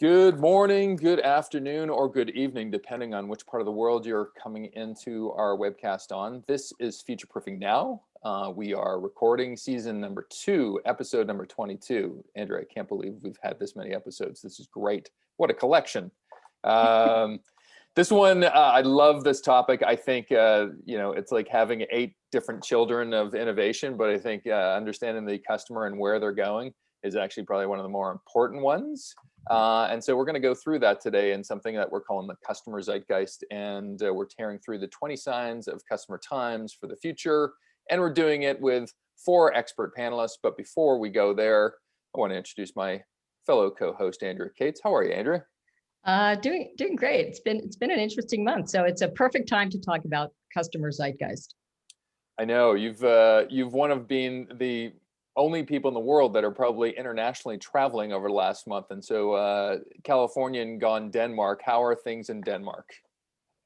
Good morning, good afternoon, or good evening, depending on which part of the world you're coming into our webcast on. This is Futureproofing Now. We are recording season number 2, episode number 22. Andrew, I can't believe we've had this many episodes. This is great. What a collection. This one, I love this topic. I think, it's like having 8 different children of innovation, but I think understanding the customer and where they're going is actually probably one of the more important ones. And so we're going to go through that today in something that we're calling the Customer Zeitgeist. And we're tearing through the 20 signs of customer times for the future. And we're doing it with 4 expert panelists. But before we go there, I want to introduce my fellow co-host, Andrea Cates. How are you, Andrea? Doing great. It's been an interesting month. So it's a perfect time to talk about Customer Zeitgeist. I know you've one of being the only people in the world that are probably internationally traveling over the last month. And so Californian gone Denmark. How are things in Denmark?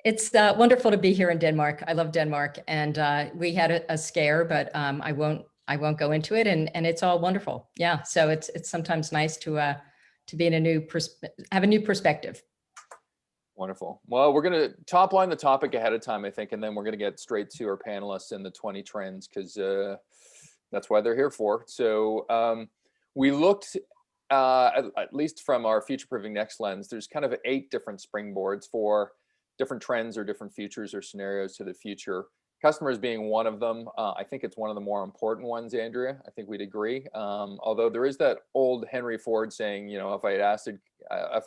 It's wonderful to be here in Denmark. I love Denmark, and we had a scare, but I won't go into it. And it's all wonderful. Yeah. So it's sometimes nice to be in have a new perspective. Wonderful. Well, we're going to top line the topic ahead of time, I think, and then we're going to get straight to our panelists and the 20 trends, because that's why they're here for. So we looked, at least from our Futureproofing Next lens, there's kind of 8 different springboards for different trends or different futures or scenarios to the future. Customers being one of them. I think it's one of the more important ones, Andrea. I think we'd agree. Although there is that old Henry Ford saying, if I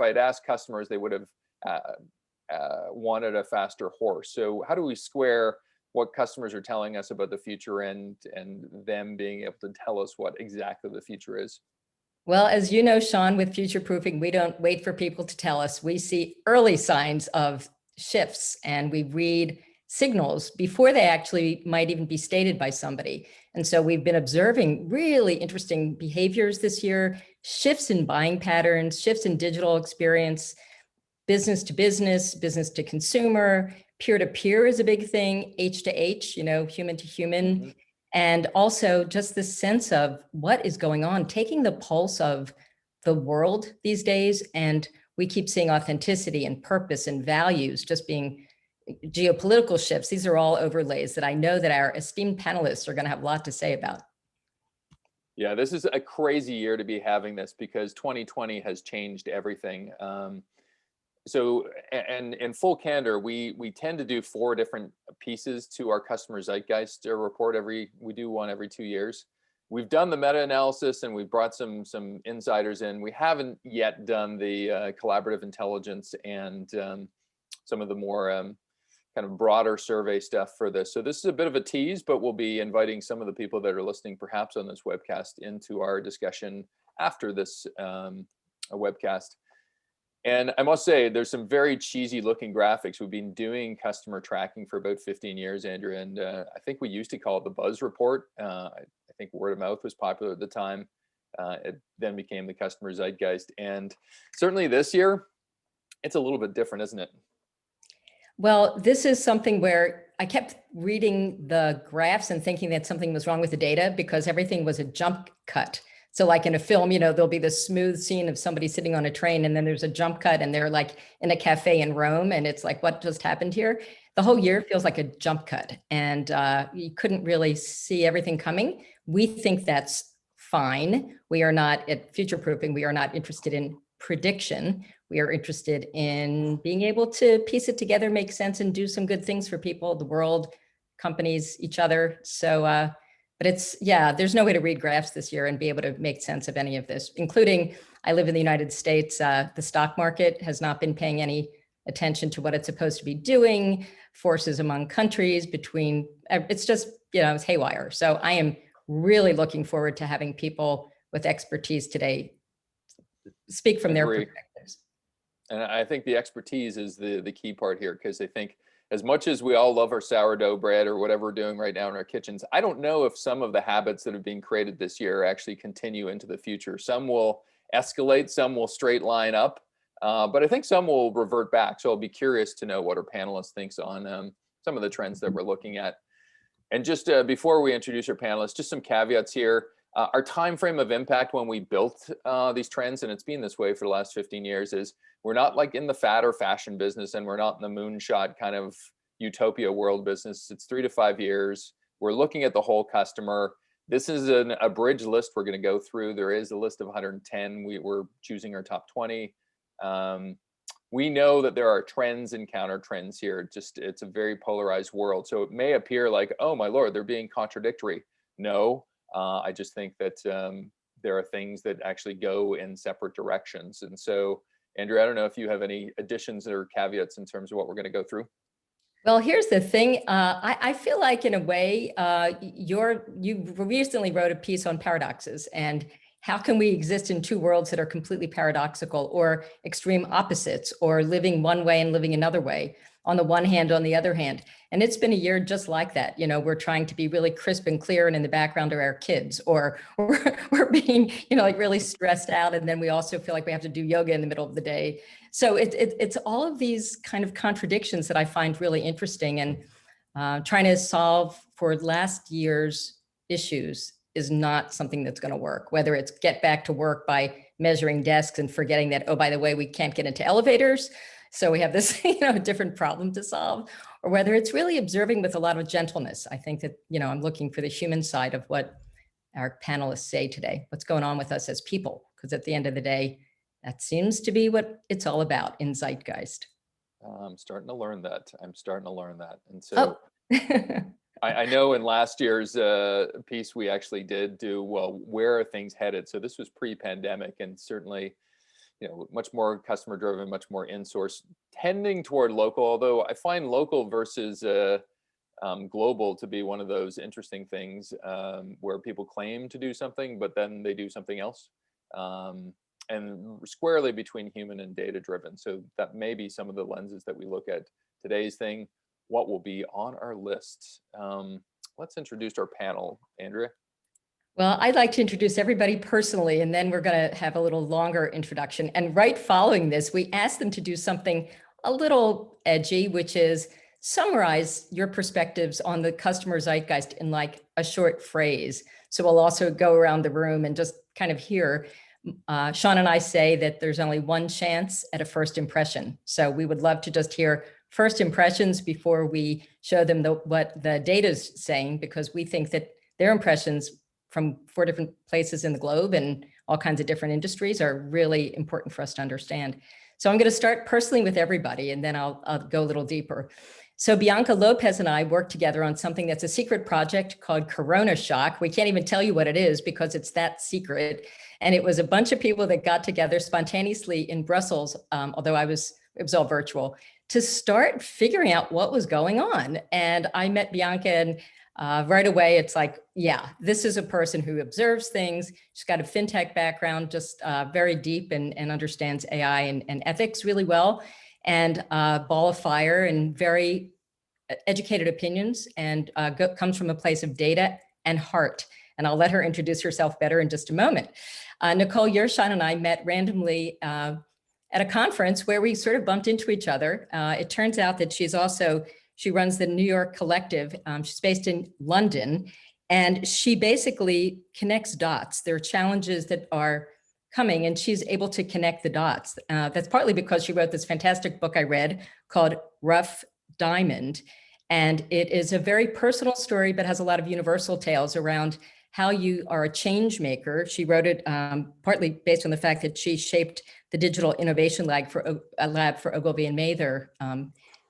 had asked customers, they would have wanted a faster horse. So how do we square what customers are telling us about the future and them being able to tell us what exactly the future is? Well, as you know, Sean, with Futureproofing, we don't wait for people to tell us. We see early signs of shifts, and we read signals before they actually might even be stated by somebody. And so we've been observing really interesting behaviors this year, shifts in buying patterns, shifts in digital experience, business to business, business to consumer, peer-to-peer is a big thing, H to H, human to human. Mm-hmm. And also just this sense of what is going on, taking the pulse of the world these days. And we keep seeing authenticity and purpose and values just being geopolitical shifts. These are all overlays that I know that our esteemed panelists are going to have a lot to say about. Yeah, this is a crazy year to be having this because 2020 has changed everything. So, and in full candor, we tend to do 4 different pieces to our Customer Zeitgeist report. We do one every 2 years. We've done the meta-analysis and we've brought some insiders in. We haven't yet done the collaborative intelligence and some of the more kind of broader survey stuff for this. So this is a bit of a tease, but we'll be inviting some of the people that are listening perhaps on this webcast into our discussion after this webcast. And I must say, there's some very cheesy looking graphics. We've been doing customer tracking for about 15 years, Andrew, and I think we used to call it the Buzz Report. I think word of mouth was popular at the time. It then became the Customer Zeitgeist. And certainly this year, it's a little bit different, isn't it? Well, this is something where I kept reading the graphs and thinking that something was wrong with the data because everything was a jump cut. So like in a film, there'll be this smooth scene of somebody sitting on a train and then there's a jump cut and they're like in a cafe in Rome and it's like, what just happened here? The whole year feels like a jump cut and you couldn't really see everything coming. We think that's fine. We are not at Futureproofing. We are not interested in prediction. We are interested in being able to piece it together, make sense and do some good things for people, the world, companies, each other. So, but there's no way to read graphs this year and be able to make sense of any of this, including I live in the United States. The stock market has not been paying any attention to what it's supposed to be doing, forces among countries it's just, it's haywire. So I am really looking forward to having people with expertise today speak from their perspectives. And I think the expertise is the key part here, because I think as much as we all love our sourdough bread or whatever we're doing right now in our kitchens, I don't know if some of the habits that have been created this year actually continue into the future. Some will escalate, some will straight line up, but I think some will revert back. So I'll be curious to know what our panelists thinks on some of the trends that we're looking at. And just before we introduce our panelists, just some caveats here. Our time frame of impact when we built these trends, and it's been this way for the last 15 years, is we're not like in the fad or fashion business, and we're not in the moonshot kind of utopia world business. It's 3 to 5 years. We're looking at the whole customer. This is an abridged list we're going to go through. There is a list of 110. We're choosing our top 20. We know that there are trends and counter trends here. It's a very polarized world. So it may appear like, oh my Lord, they're being contradictory. No, I just think that there are things that actually go in separate directions. And so, Andrew, I don't know if you have any additions or caveats in terms of what we're going to go through. Well, here's the thing. I feel like in a way, you recently wrote a piece on paradoxes and how can we exist in two worlds that are completely paradoxical or extreme opposites, or living one way and living another way, on the one hand, on the other hand. And it's been a year just like that. You know, we're trying to be really crisp and clear, and in the background are our kids, or we're being, like really stressed out. And then we also feel like we have to do yoga in the middle of the day. So it's all of these kind of contradictions that I find really interesting, and trying to solve for last year's issues is not something that's going to work, whether it's get back to work by measuring desks and forgetting that, oh, by the way, we can't get into elevators. So we have this, different problem to solve, or whether it's really observing with a lot of gentleness. I think that, I'm looking for the human side of what our panelists say today, what's going on with us as people, because at the end of the day, that seems to be what it's all about in Zeitgeist. I'm starting to learn that. And so I know in last year's piece, we actually did do, well, where are things headed? So this was pre-pandemic, and certainly, much more customer driven, much more in-source, tending toward local, although I find local versus global to be one of those interesting things where people claim to do something, but then they do something else. And squarely between human and data driven. So that may be some of the lenses that we look at today's thing. What will be on our list? Let's introduce our panel, Andrea. Well, I'd like to introduce everybody personally, and then we're going to have a little longer introduction. And right following this, we asked them to do something a little edgy, which is summarize your perspectives on the customer zeitgeist in like a short phrase. So we'll also go around the room and just kind of hear. Sean and I say that there's only one chance at a first impression. So we would love to just hear first impressions before we show them what the data is saying, because we think that their impressions from 4 different places in the globe and all kinds of different industries are really important for us to understand. So I'm going to start personally with everybody, and then I'll go a little deeper. So Bianca Lopez and I worked together on something that's a secret project called Corona Shock. We can't even tell you what it is because it's that secret. And it was a bunch of people that got together spontaneously in Brussels, although it was all virtual, to start figuring out what was going on. And I met Bianca, and right away, it's like, yeah, this is a person who observes things. She's got a fintech background, just very deep, and understands AI and ethics really well, and ball of fire and very educated opinions, and comes from a place of data and heart. And I'll let her introduce herself better in just a moment. Nicole Yershon and I met randomly at a conference where we sort of bumped into each other. It turns out that she runs the New York Collective. She's based in London, and she basically connects dots. There are challenges that are coming, and she's able to connect the dots. That's partly because she wrote this fantastic book I read called Rough Diamond. And it is a very personal story, but has a lot of universal tales around how you are a change maker. She wrote it partly based on the fact that she shaped the digital innovation lab for Ogilvy and Mather,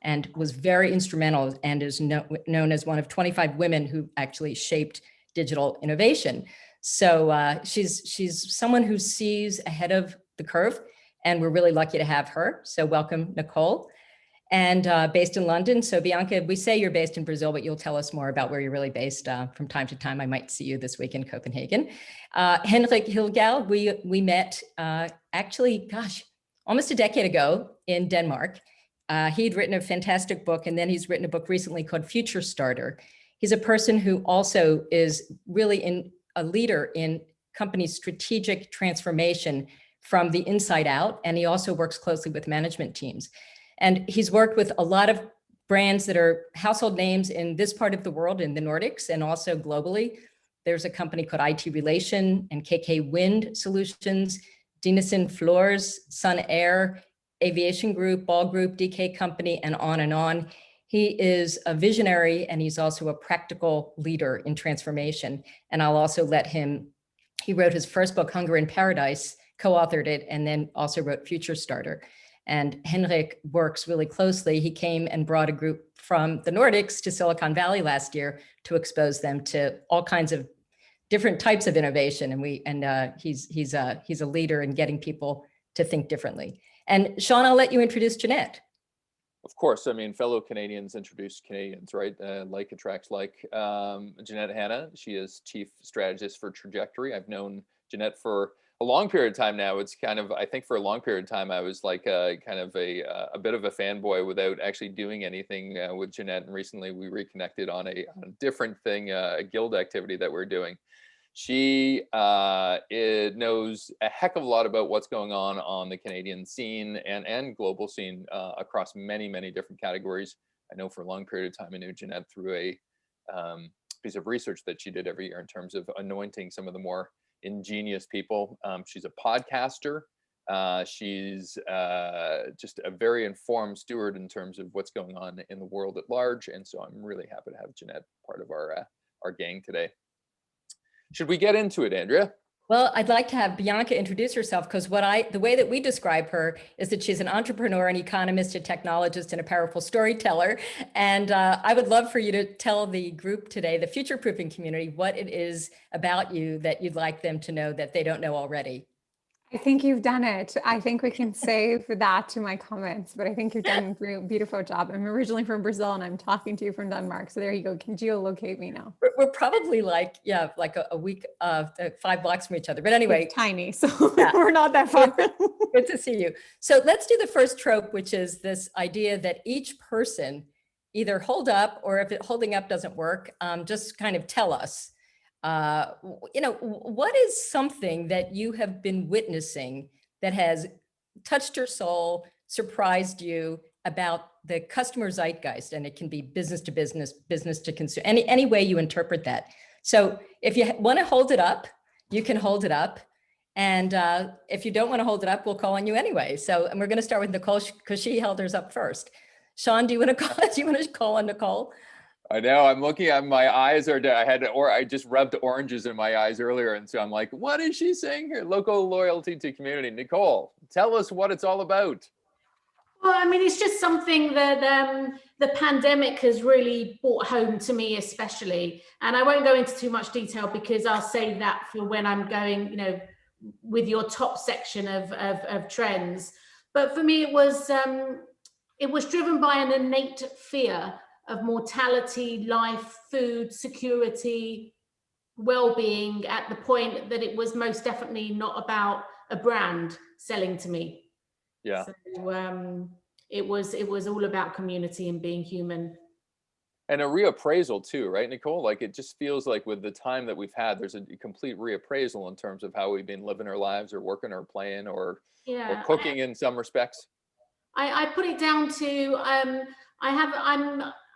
and was very instrumental, and is known as one of 25 women who actually shaped digital innovation. So she's someone who sees ahead of the curve, and we're really lucky to have her. So welcome, Nicole. And based in London. So Bianca, we say you're based in Brazil, but you'll tell us more about where you're really based from time to time. I might see you this week in Copenhagen. Henrik Hilgal, we met actually, almost a decade ago in Denmark. He'd written a fantastic book, and then he's written a book recently called Future Starter. He's a person who also is really a leader in company strategic transformation from the inside out. And he also works closely with management teams. And he's worked with a lot of brands that are household names in this part of the world, in the Nordics, and also globally. There's a company called IT Relation and KK Wind Solutions, Denison Floors, Sun Air, Aviation Group, Ball Group, DK Company, and on and on. He is a visionary and he's also a practical leader in transformation. And I'll also let him, he wrote his first book, Hunger in Paradise, co-authored it, and then also wrote Future Starter. And Henrik works really closely. He came and brought a group from the Nordics to Silicon Valley last year to expose them to all kinds of different types of innovation. And he's a leader in getting people to think differently. And Sean, I'll let you introduce Jeanette. Of course, I mean, fellow Canadians introduce Canadians, right? Like attracts like. Jeanette Hanna, she is Chief Strategist for Trajectory. I've known Jeanette for a long period of time now. It's kind of, I think for a long period of time, I was like kind of a bit of a fanboy without actually doing anything with Jeanette. And recently we reconnected on a different thing, a guild activity that we're doing. She knows a heck of a lot about what's going on the Canadian scene and global scene across many, many different categories. I know for a long period of time, I knew Jeanette through a piece of research that she did every year in terms of anointing some of the more ingenious people. She's a podcaster. She's just a very informed steward in terms of what's going on in the world at large. And so I'm really happy to have Jeanette part of our gang today. Should we get into it, Andrea? Well, I'd like to have Bianca introduce herself because the way that we describe her is that she's an entrepreneur, an economist, a technologist, and a powerful storyteller. And I would love for you to tell the group today, the Futureproofing community, what it is about you that you'd like them to know that they don't know already. I think you've done it. I think we can save that to my comments, but I think you've done a beautiful job. I'm originally from Brazil and I'm talking to you from Denmark. So there you go. Can geolocate me now? We're probably like, yeah, like a week, 5 blocks from each other. But anyway. It's tiny, so yeah. We're not that far. Good to see you. So let's do the first trope, which is this idea that each person either hold up, or if holding up doesn't work, just kind of tell us. What is something that you have been witnessing that has touched your soul, surprised you about the customer zeitgeist? And it can be business to business, business to consumer, any way you interpret that. So if you want to hold it up, you can hold it up. And if you don't want to hold it up, we'll call on you anyway. So, and we're going to start with Nicole because she held hers up first. Sean, do you want to call on Nicole? I know, I'm looking at my eyes I just rubbed oranges in my eyes earlier. And so I'm like, what is she saying here? Local loyalty to community. Nicole, tell us what it's all about. Well, I mean, it's just something that the pandemic has really brought home to me, especially. And I won't go into too much detail because I'll save that for when I'm going, with your top section of trends. But for me, it was driven by an innate fear of mortality, life, food, security, well-being, at the point that it was most definitely not about a brand selling to me. Yeah. So it was all about community and being human. And a reappraisal too, right, Nicole? Like it just feels like with the time that we've had, there's a complete reappraisal in terms of how we've been living our lives or working or playing or cooking in some respects. I put it down to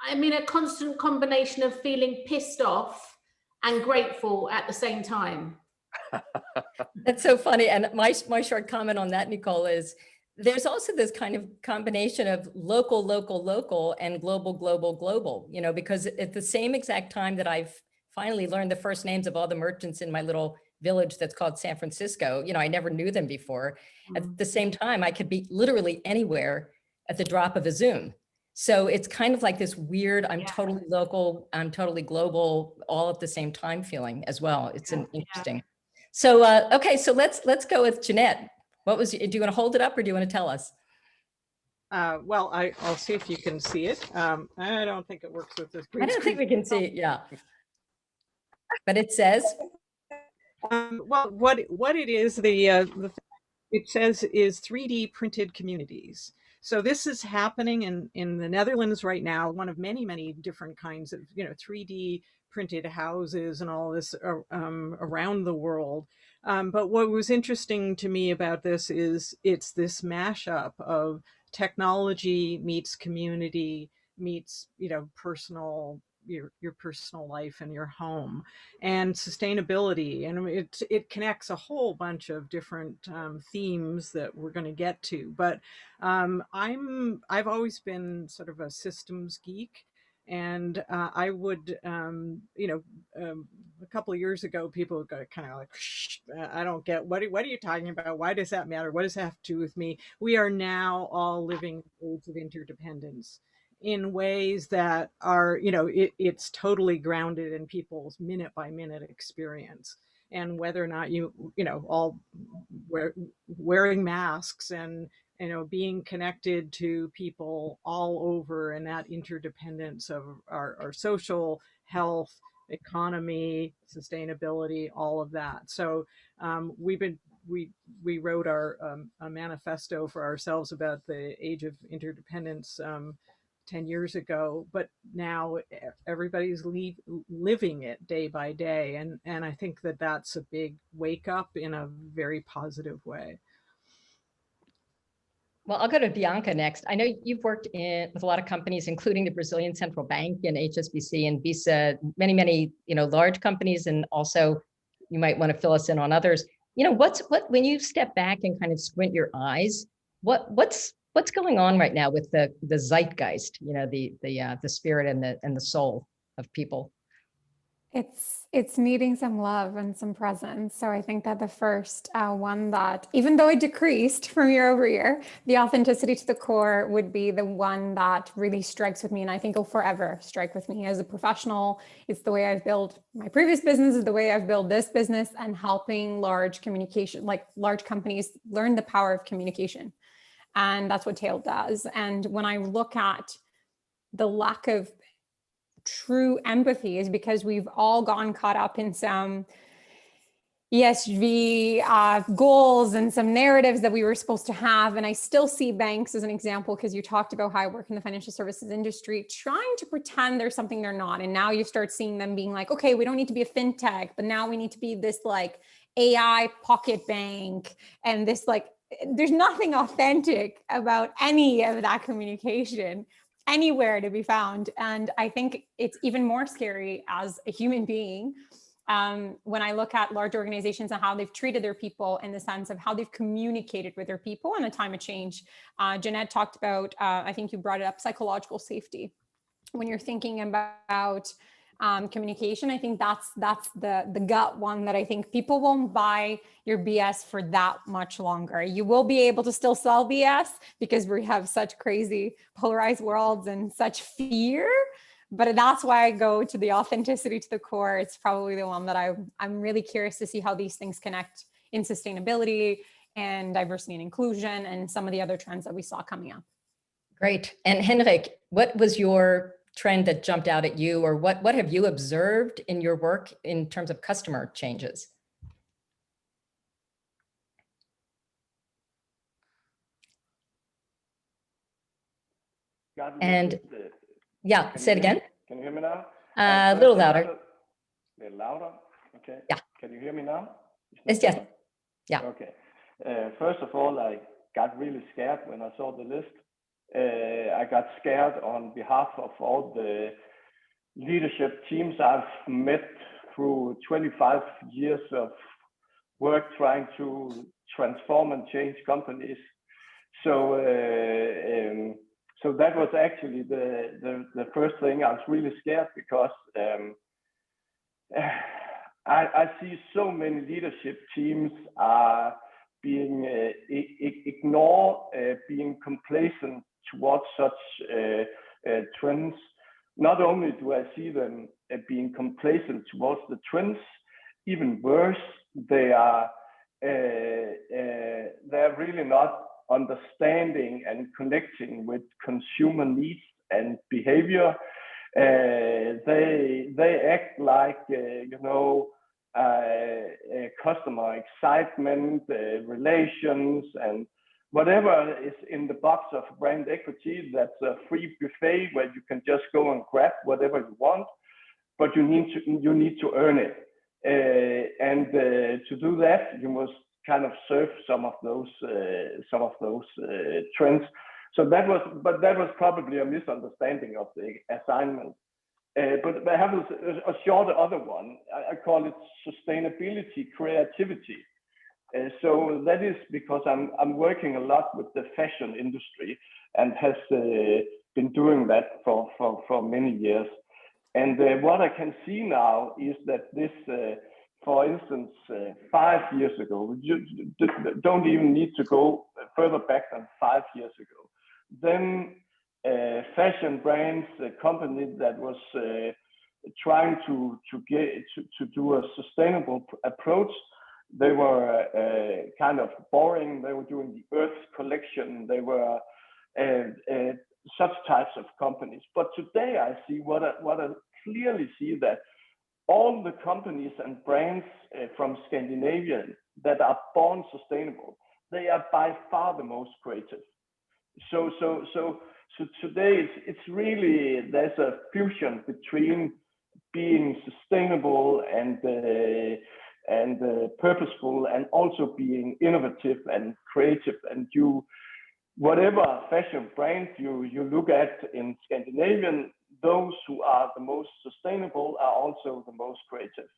I'm in a constant combination of feeling pissed off and grateful at the same time. That's so funny. And my short comment on that, Nicole, is there's also this kind of combination of local, and global, because at the same exact time that I've finally learned the first names of all the merchants in my little village that's called San Francisco, I never knew them before. At the same time, I could be literally anywhere at the drop of a Zoom. So it's kind of like this weird, I'm totally local, I'm totally global, all at the same time feeling as well. It's interesting. So, okay, so let's go with Jeanette. Do you want to hold it up or do you want to tell us? Well, I'll see if you can see it. I don't think it works with this green I don't screen. think we can see it, yeah. But it says? Well, what it is, it says is 3D printed communities. So this is happening in the Netherlands right now, one of many, many different kinds of, 3D printed houses and all this around the world. But what was interesting to me about this is it's this mashup of technology meets community meets, personal your personal life and your home, and sustainability, and it connects a whole bunch of different themes that we're going to get to. But I've always been sort of a systems geek, and I would a couple of years ago, people got kind of like, I don't get, what are you talking about? Why does that matter? What does that have to do with me? We are now all living age of interdependence in ways that are, it's totally grounded in people's minute by minute experience. And whether or not all wearing masks and, being connected to people all over, and that interdependence of our social health, economy, sustainability, all of that. So we wrote a manifesto for ourselves about the age of interdependence 10 years ago, but now everybody's living it day by day. And I think that that's a big wake up in a very positive way. Well, I'll go to Bianca next. I know you've worked with a lot of companies, including the Brazilian Central Bank and HSBC and Visa, many, large companies, and also you might want to fill us in on others. When you step back and kind of squint your eyes, what's going on right now with the zeitgeist, the spirit and the soul of people? It's needing some love and some presence. So I think that the first one that, even though it decreased from year over year, the authenticity to the core would be the one that really strikes with me. And I think it'll forever strike with me as a professional. It's the way I've built my previous business, is the way I've built this business, and helping large companies learn the power of communication. And that's what Tail does. And when I look at the lack of true empathy, is because we've all gotten caught up in some ESG goals and some narratives that we were supposed to have. And I still see banks as an example, because you talked about how I work in the financial services industry, trying to pretend there's something they're not. And now you start seeing them being like, okay, we don't need to be a fintech, but now we need to be this like AI pocket bank. And this there's nothing authentic about any of that communication anywhere to be found. And I think it's even more scary as a human being when I look at large organizations and how they've treated their people, in the sense of how they've communicated with their people in a time of change. Jeanette talked about, I think you brought it up, psychological safety. When you're thinking about communication, I think that's the gut one that I think people won't buy your BS for that much longer. You will be able to still sell BS because we have such crazy polarized worlds and such fear, but that's why I go to the authenticity to the core. It's probably the one that I'm really curious to see how these things connect in sustainability and diversity and inclusion and some of the other trends that we saw coming up. Great. And Henrik, what was your trend that jumped out at you, or what have you observed in your work in terms of customer changes? And yeah, say it again. Can you hear me now? A little louder. A little louder? Okay. Yeah. Can you hear me now? Yes. Yeah. Okay. First of all, I got really scared when I saw the list. I got scared on behalf of all the leadership teams I've met through 25 years of work trying to transform and change companies. So that was actually the first thing. I was really scared because I see so many leadership teams are being ignored, being complacent towards such trends. Not only do I see them being complacent towards the trends, even worse, they're really not understanding and connecting with consumer needs and behavior. They act like customer excitement, relations, and whatever is in the box of brand equity. That's a free buffet where you can just go and grab whatever you want, but you need to earn it. And to do that, you must kind of serve some of those trends. So that was probably a misunderstanding of the assignment. But I have a short other one. I call it sustainability creativity. So that is because I'm working a lot with the fashion industry and has been doing that for many years. And what I can see now is that this, for instance, 5 years ago, you don't even need to go further back than 5 years ago. Then fashion brands, a company that was trying to do a sustainable approach, they were kind of boring. They were doing the Earth collection. They were such types of companies. But today I see what I clearly see, that all the companies and brands from Scandinavia that are born sustainable, they are by far the most creative. So today it's really, there's a fusion between being sustainable and purposeful, and also being innovative and creative. And whatever fashion brand you look at in Scandinavian, those who are the most sustainable are also the most creative.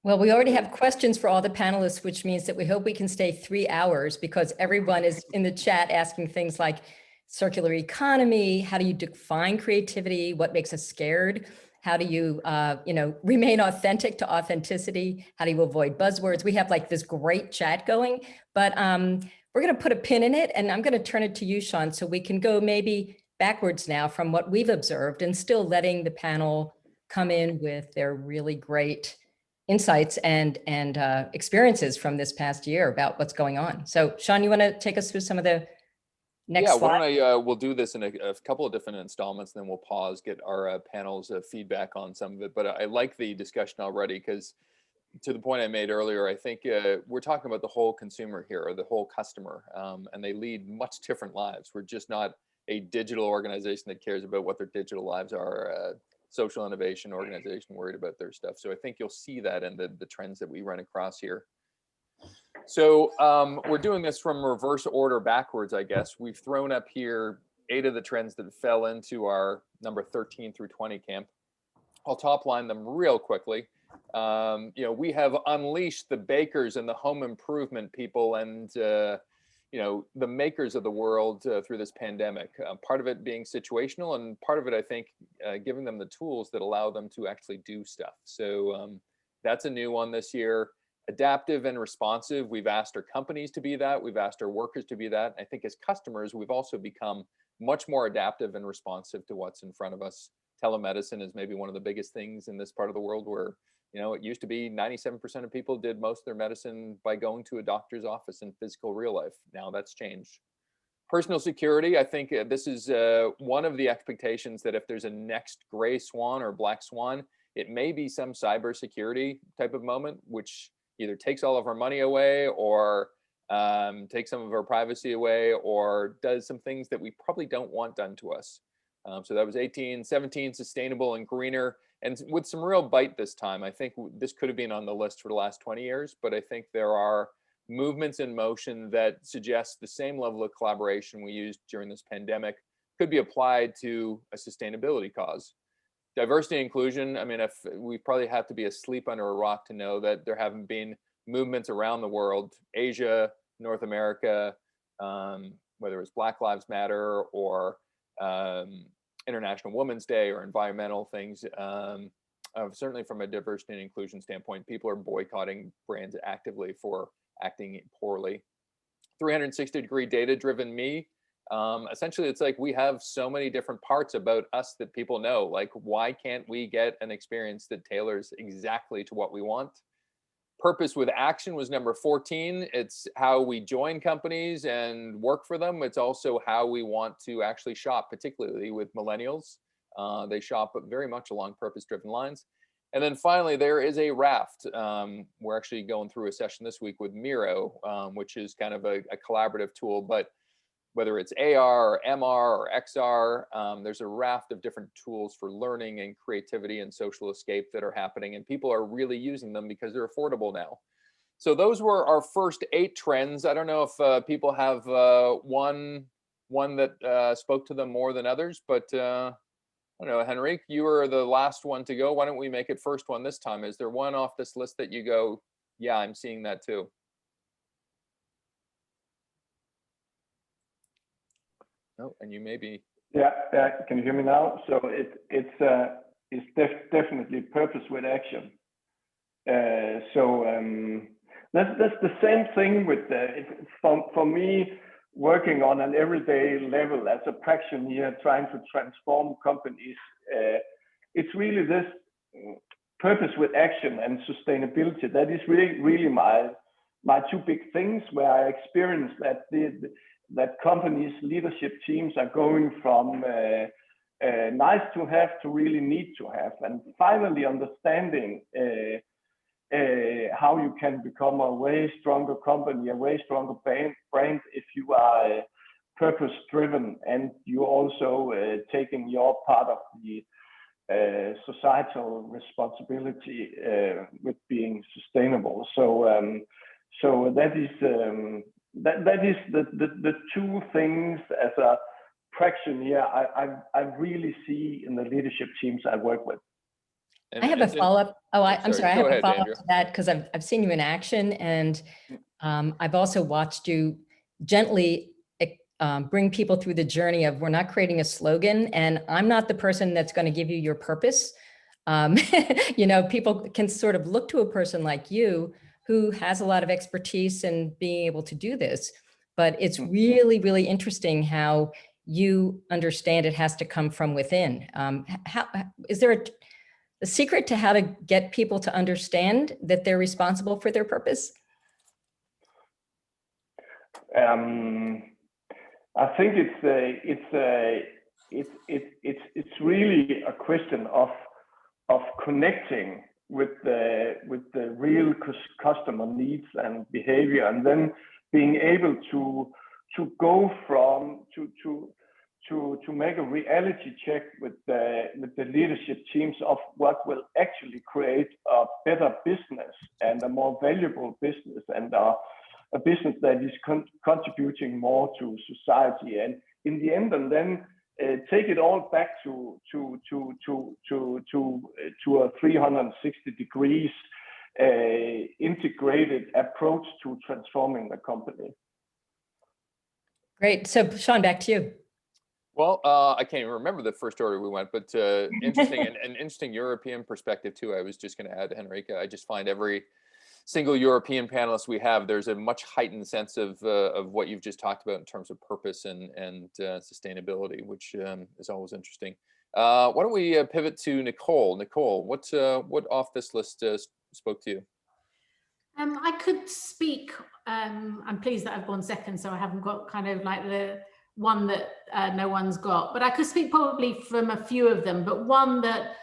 Well, we already have questions for all the panelists, which means that we hope we can stay 3 hours, because everyone is in the chat asking things like circular economy, how do you define creativity, what makes us scared, how do you, remain authentic to authenticity, how do you avoid buzzwords? We have like this great chat going, but we're going to put a pin in it, and I'm going to turn it to you, Sean, so we can go maybe backwards now from what we've observed, and still letting the panel come in with their really great insights and experiences from this past year about what's going on. So Sean, you want to take us through some of the next slide? Why don't we'll do this in a couple of different installments, then we'll pause, get our panel's feedback on some of it. But I like the discussion already, because to the point I made earlier, I think we're talking about the whole consumer here, or the whole customer, and they lead much different lives. We're just not a digital organization that cares about what their digital lives are, social innovation organization worried about their stuff. So I think you'll see that in the trends that we run across here. So we're doing this from reverse order backwards, I guess. We've thrown up here 8 of the trends that fell into our number 13 through 20 camp. I'll top line them real quickly. We have unleashed the bakers and the home improvement people and the makers of the world through this pandemic. Part of it being situational, and part of it, I think, giving them the tools that allow them to actually do stuff. So that's a new one this year. Adaptive and responsive. We've asked our companies to be that. We've asked our workers to be that. I think as customers, we've also become much more adaptive and responsive to what's in front of us. Telemedicine is maybe one of the biggest things in this part of the world, where it used to be 97% of people did most of their medicine by going to a doctor's office in physical real life. Now that's changed. Personal security, I think this is one of the expectations, that if there's a next gray swan or black swan, it may be some cybersecurity type of moment, which either takes all of our money away, or takes some of our privacy away, or does some things that we probably don't want done to us. So that was 18, 17, sustainable and greener, and with some real bite this time. I think this could have been on the list for the last 20 years, but I think there are movements in motion that suggest the same level of collaboration we used during this pandemic could be applied to a sustainability cause. Diversity and inclusion, I mean, if we probably have to be asleep under a rock to know that there haven't been movements around the world, Asia, North America, whether it's Black Lives Matter or International Women's Day or environmental things. Certainly from a diversity and inclusion standpoint, people are boycotting brands actively for acting poorly. 360-degree data-driven me. Essentially, it's like we have so many different parts about us that people know. Like, why can't we get an experience that tailors exactly to what we want? Purpose with action was number 14. It's how we join companies and work for them. It's also how we want to actually shop, particularly with millennials. They shop very much along purpose-driven lines. And then finally, there is a raft. We're actually going through a session this week with Miro, which is kind of a collaborative tool, but whether it's AR or MR or XR, there's a raft of different tools for learning and creativity and social escape that are happening, and people are really using them because they're affordable now. So those were our first 8 trends. I don't know if people have one that spoke to them more than others, but why I don't know, Henrique, you were the last one to go. Why don't we make it first one this time? Is there one off this list that you go, yeah, I'm seeing that too? No, and you may be. Yeah, can you hear me now? So it's definitely purpose with action. That's the same thing with for me, working on an everyday level as a practitioner trying to transform companies. It's really this purpose with action and sustainability that is really my two big things, where I experience that that companies' leadership teams are going from nice to have to really need to have, and finally understanding how you can become a way stronger company, a way stronger brand if you are purpose driven and you're also taking your part of the societal responsibility with being sustainable. So that is the two things as a practitioner I really see in the leadership teams I work with. I have a follow-up. Oh, I'm sorry. I have a follow-up to that because I've seen you in action, and I've also watched you gently bring people through the journey of, we're not creating a slogan, and I'm not the person that's going to give you your purpose. You know, people can sort of look to a person like you who has a lot of expertise in being able to do this, but it's really, really interesting how you understand it has to come from within. How is there a secret to how to get people to understand that they're responsible for their purpose? I think it's really a question of connecting with the real customer needs and behavior, and then being able to go from to make a reality check with the leadership teams of what will actually create a better business and a more valuable business, and a business that is contributing more to society, and in the end, and then take it all back to a 360 degrees integrated approach to transforming the company. Great. So Sean, back to you. Well, I can't even remember the first order we went, but interesting, an interesting European perspective too. I was just going to add, Henrique, I just find every single European panelist we have, there's a much heightened sense of what you've just talked about in terms of purpose and sustainability, which is always interesting. Why don't we pivot to Nicole? Nicole, what off this list spoke to you? I could speak. I'm pleased that I've gone second, so I haven't got kind of like the one that no one's got, but I could speak probably from a few of them, but one that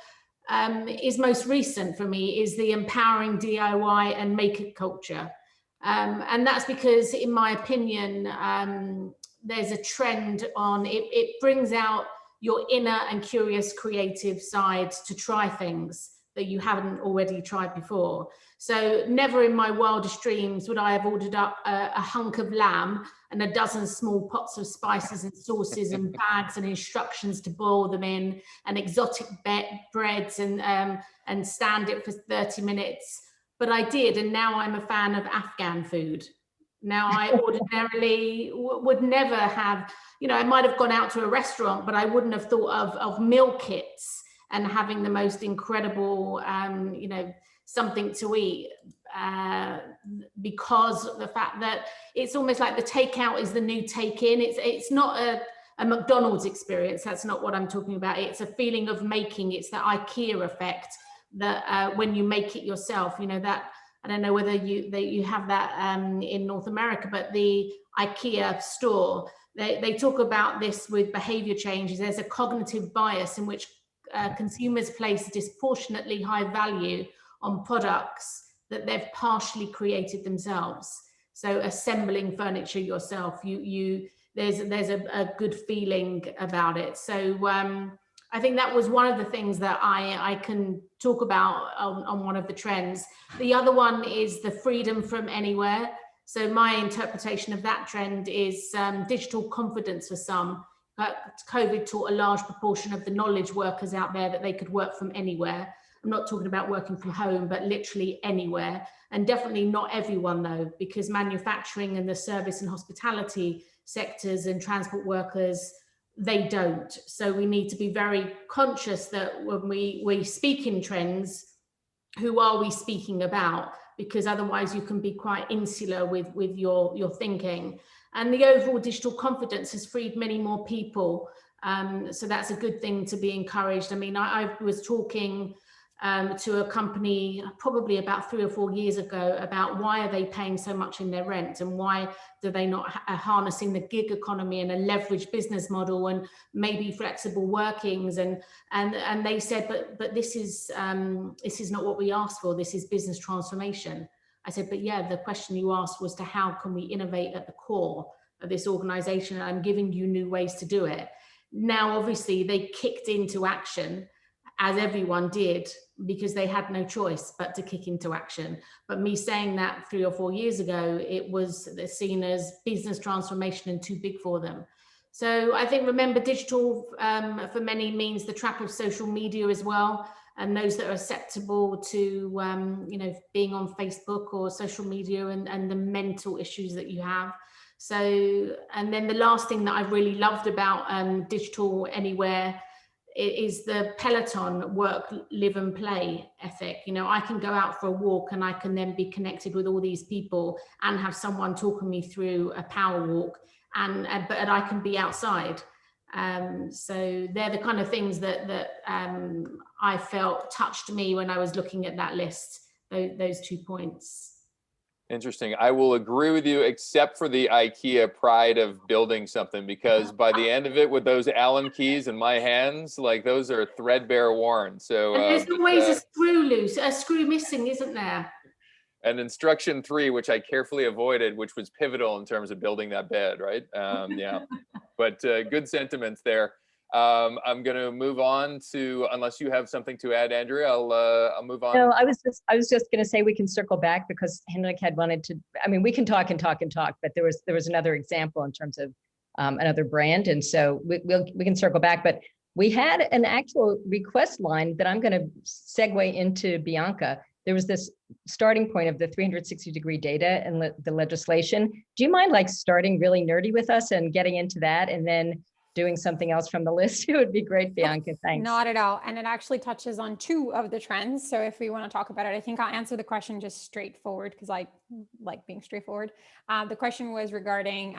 is most recent for me is the empowering DIY and make it culture. And that's because, in my opinion, there's a trend on it brings out your inner and curious creative side to try things that you haven't already tried before. So never in my wildest dreams would I have ordered up a hunk of lamb and a dozen small pots of spices and sauces and bags and instructions to boil them in, and exotic breads and stand it for 30 minutes. But I did, and now I'm a fan of Afghan food. Now I ordinarily would never have, I might have gone out to a restaurant, but I wouldn't have thought of meal kits and having the most incredible, something to eat, because of the fact that it's almost like the takeout is the new take-in. It's not a McDonald's experience. That's not what I'm talking about. It's a feeling of making. It's the IKEA effect that when you make it yourself, that, I don't know whether you have that in North America, but the IKEA store, they talk about this with behavior changes. There's a cognitive bias in which consumers place disproportionately high value on products that they've partially created themselves. So assembling furniture yourself, there's a good feeling about it. So I think that was one of the things that I can talk about on one of the trends. The other one is the freedom from anywhere. So my interpretation of that trend is digital confidence for some, COVID taught a large proportion of the knowledge workers out there that they could work from anywhere. I'm not talking about working from home, but literally anywhere. And definitely not everyone though, because manufacturing and the service and hospitality sectors and transport workers, they don't. So we need to be very conscious that when we speak in trends, who are we speaking about? Because otherwise you can be quite insular with your thinking. And the overall digital confidence has freed many more people. So that's a good thing to be encouraged. I mean, I was talking to a company probably about 3 or 4 years ago about why are they paying so much in their rent, and why do they not harnessing the gig economy and a leveraged business model and maybe flexible workings, and they said, but this is not what we asked for. This is business transformation. I said, but yeah, the question you asked was to how can we innovate at the core of this organization? I'm giving you new ways to do it. Now, obviously, they kicked into action, as everyone did, because they had no choice but to kick into action. But me saying that 3 or 4 years ago, it was seen as business transformation and too big for them. So I think, remember, digital for many means the trap of social media as well, and those that are susceptible to being on Facebook or social media, and the mental issues that you have. So, and then the last thing that I really loved about digital anywhere is the Peloton work, live and play ethic. You know, I can go out for a walk and I can then be connected with all these people and have someone talking me through a power walk, but I can be outside. So they're the kind of things that I felt touched me when I was looking at that list, those 2 points. Interesting. I will agree with you, except for the IKEA pride of building something, because by the end of it, with those Allen keys in my hands, like, those are threadbare worn. So and there's always a screw loose, a screw missing, isn't there? And instruction 3, which I carefully avoided, which was pivotal in terms of building that bed, right? Yeah, but good sentiments there. I'm going to move on to, unless you have something to add, Andrea, I'll move on. No, I was just going to say we can circle back, because Henrik had wanted to. I mean, we can talk and talk and talk, but there was another example in terms of another brand, and so we can circle back. But we had an actual request line that I'm going to segue into, Bianca. There was this starting point of the 360-degree data and the legislation. Do you mind starting really nerdy with us and getting into that, and then doing something else from the list? It would be great, Bianca. Thanks. Not at all. And it actually touches on 2 of the trends. So if we want to talk about it, I think I'll answer the question just straightforward, because I like being straightforward. The question was regarding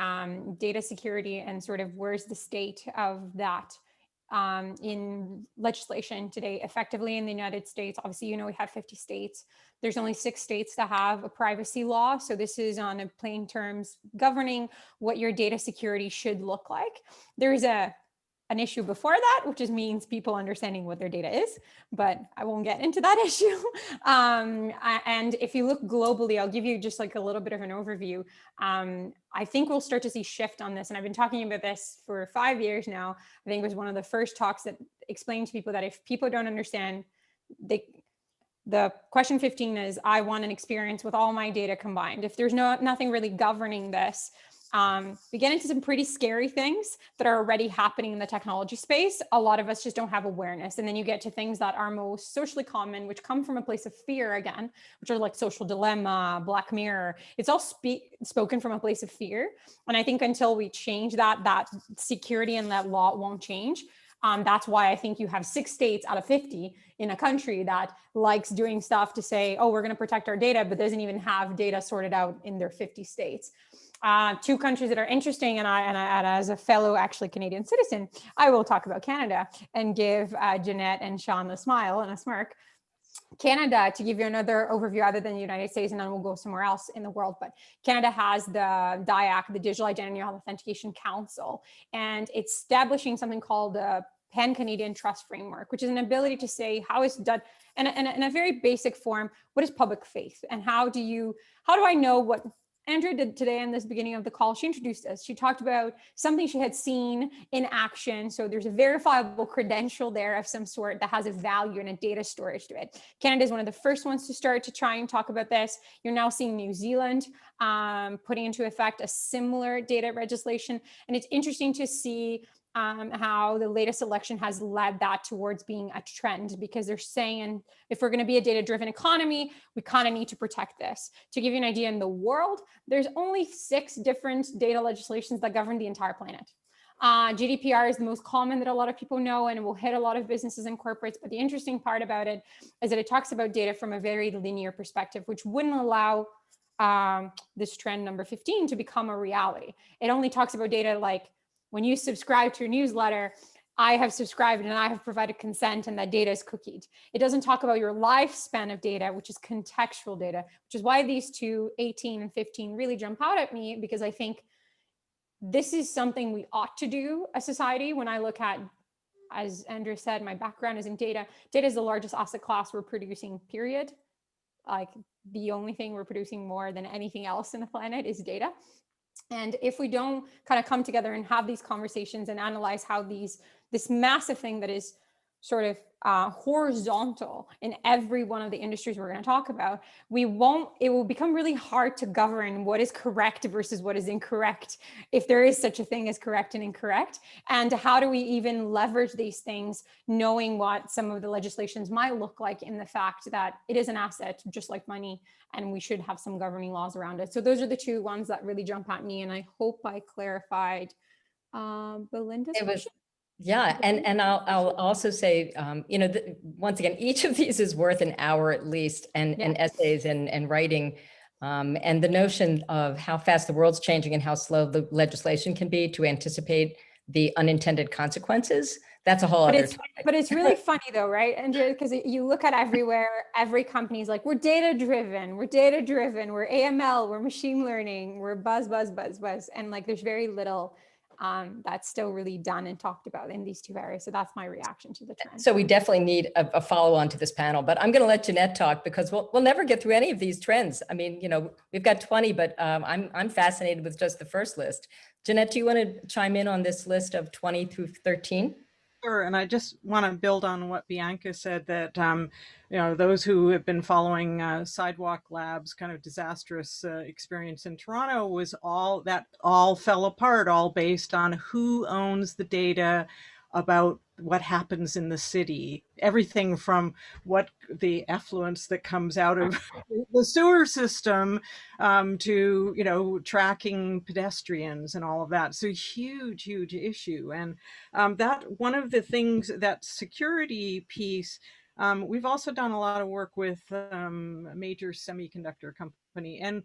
data security and sort of where's the state of that in legislation today. Effectively in the United States, obviously, we have 50 states. There's only 6 states that have a privacy law. So this is on a plain terms governing what your data security should look like. There's an issue before that, which means people understanding what their data is, but I won't get into that issue. And if you look globally, I'll give you just a little bit of an overview. I think we'll start to see shift on this. And I've been talking about this for 5 years now. I think it was one of the first talks that explained to people that if people don't understand, the question 15 is, I want an experience with all my data combined. If there's nothing really governing this, we get into some pretty scary things that are already happening in the technology space. A lot of us just don't have awareness. And then you get to things that are most socially common, which come from a place of fear again, which are like Social Dilemma, Black Mirror. It's all spoken from a place of fear. And I think until we change that security and that law won't change. That's why I think you have 6 states out of 50 in a country that likes doing stuff to say, oh, we're going to protect our data, but doesn't even have data sorted out in their 50 states. 2 countries that are interesting, and as a fellow actually Canadian citizen, I will talk about Canada and give Jeanette and Sean the smile and a smirk. Canada, to give you another overview other than the United States, and then we'll go somewhere else in the world, but Canada has the DIAC, the Digital Identity and Authentication Council, and it's establishing something called the Pan-Canadian Trust Framework, which is an ability to say how is done, and in a very basic form, what is public faith, and how do I know what Andrea did today in this beginning of the call? She introduced us. She talked about something she had seen in action. So there's a verifiable credential there of some sort that has a value and a data storage to it. Canada is one of the first ones to start to try and talk about this. You're now seeing New Zealand putting into effect a similar data legislation. And it's interesting to see how the latest election has led that towards being a trend, because they're saying if we're going to be a data-driven economy, we kind of need to protect this. To give you an idea, in the world, there's only 6 different data legislations that govern the entire planet. GDPR is the most common that a lot of people know, and it will hit a lot of businesses and corporates. But the interesting part about it is that it talks about data from a very linear perspective, which wouldn't allow this trend number 15 to become a reality. It only talks about data like when you subscribe to your newsletter, I have subscribed and I have provided consent, and that data is cookied. It doesn't talk about your lifespan of data, which is contextual data, which is why these two, 18 and 15, really jump out at me, because I think this is something we ought to do as society. When I look at, as Andrew said, my background is in data. Data is the largest asset class we're producing, period. Like the only thing we're producing more than anything else in the planet is data. And if we don't kind of come together and have these conversations and analyze how this massive thing that is sort of horizontal in every one of the industries we're going to talk about, it will become really hard to govern what is correct versus what is incorrect, if there is such a thing as correct and incorrect. And how do we even leverage these things, knowing what some of the legislations might look like, in the fact that it is an asset, just like money, and we should have some governing laws around it. So those are the two ones that really jump at me. And I hope I clarified Belinda's question. Yeah, and I'll also say, once again, each of these is worth an hour at least, and essays and writing, and the notion of how fast the world's changing and how slow the legislation can be to anticipate the unintended consequences. That's a whole other topic. But it's really funny though, right, Andrea? Because you look at everywhere, every company's like, we're data driven, we're AML, we're machine learning, we're buzz. And like, there's very little that's still really done and talked about in these two areas. So that's my reaction to the trend. So we definitely need a follow-on to this panel, but I'm going to let Jeanette talk, because we'll never get through any of these trends. I mean, we've got 20, but I'm fascinated with just the first list. Jeanette, do you want to chime in on this list of 20 through 13? Sure, and I just want to build on what Bianca said, that those who have been following Sidewalk Lab's kind of disastrous experience in Toronto all fell apart, all based on who owns the data about what happens in the city. Everything from what the effluence that comes out of the sewer system to, tracking pedestrians and all of that. So huge issue. And that one of the things, that security piece, we've also done a lot of work with a major semiconductor company, and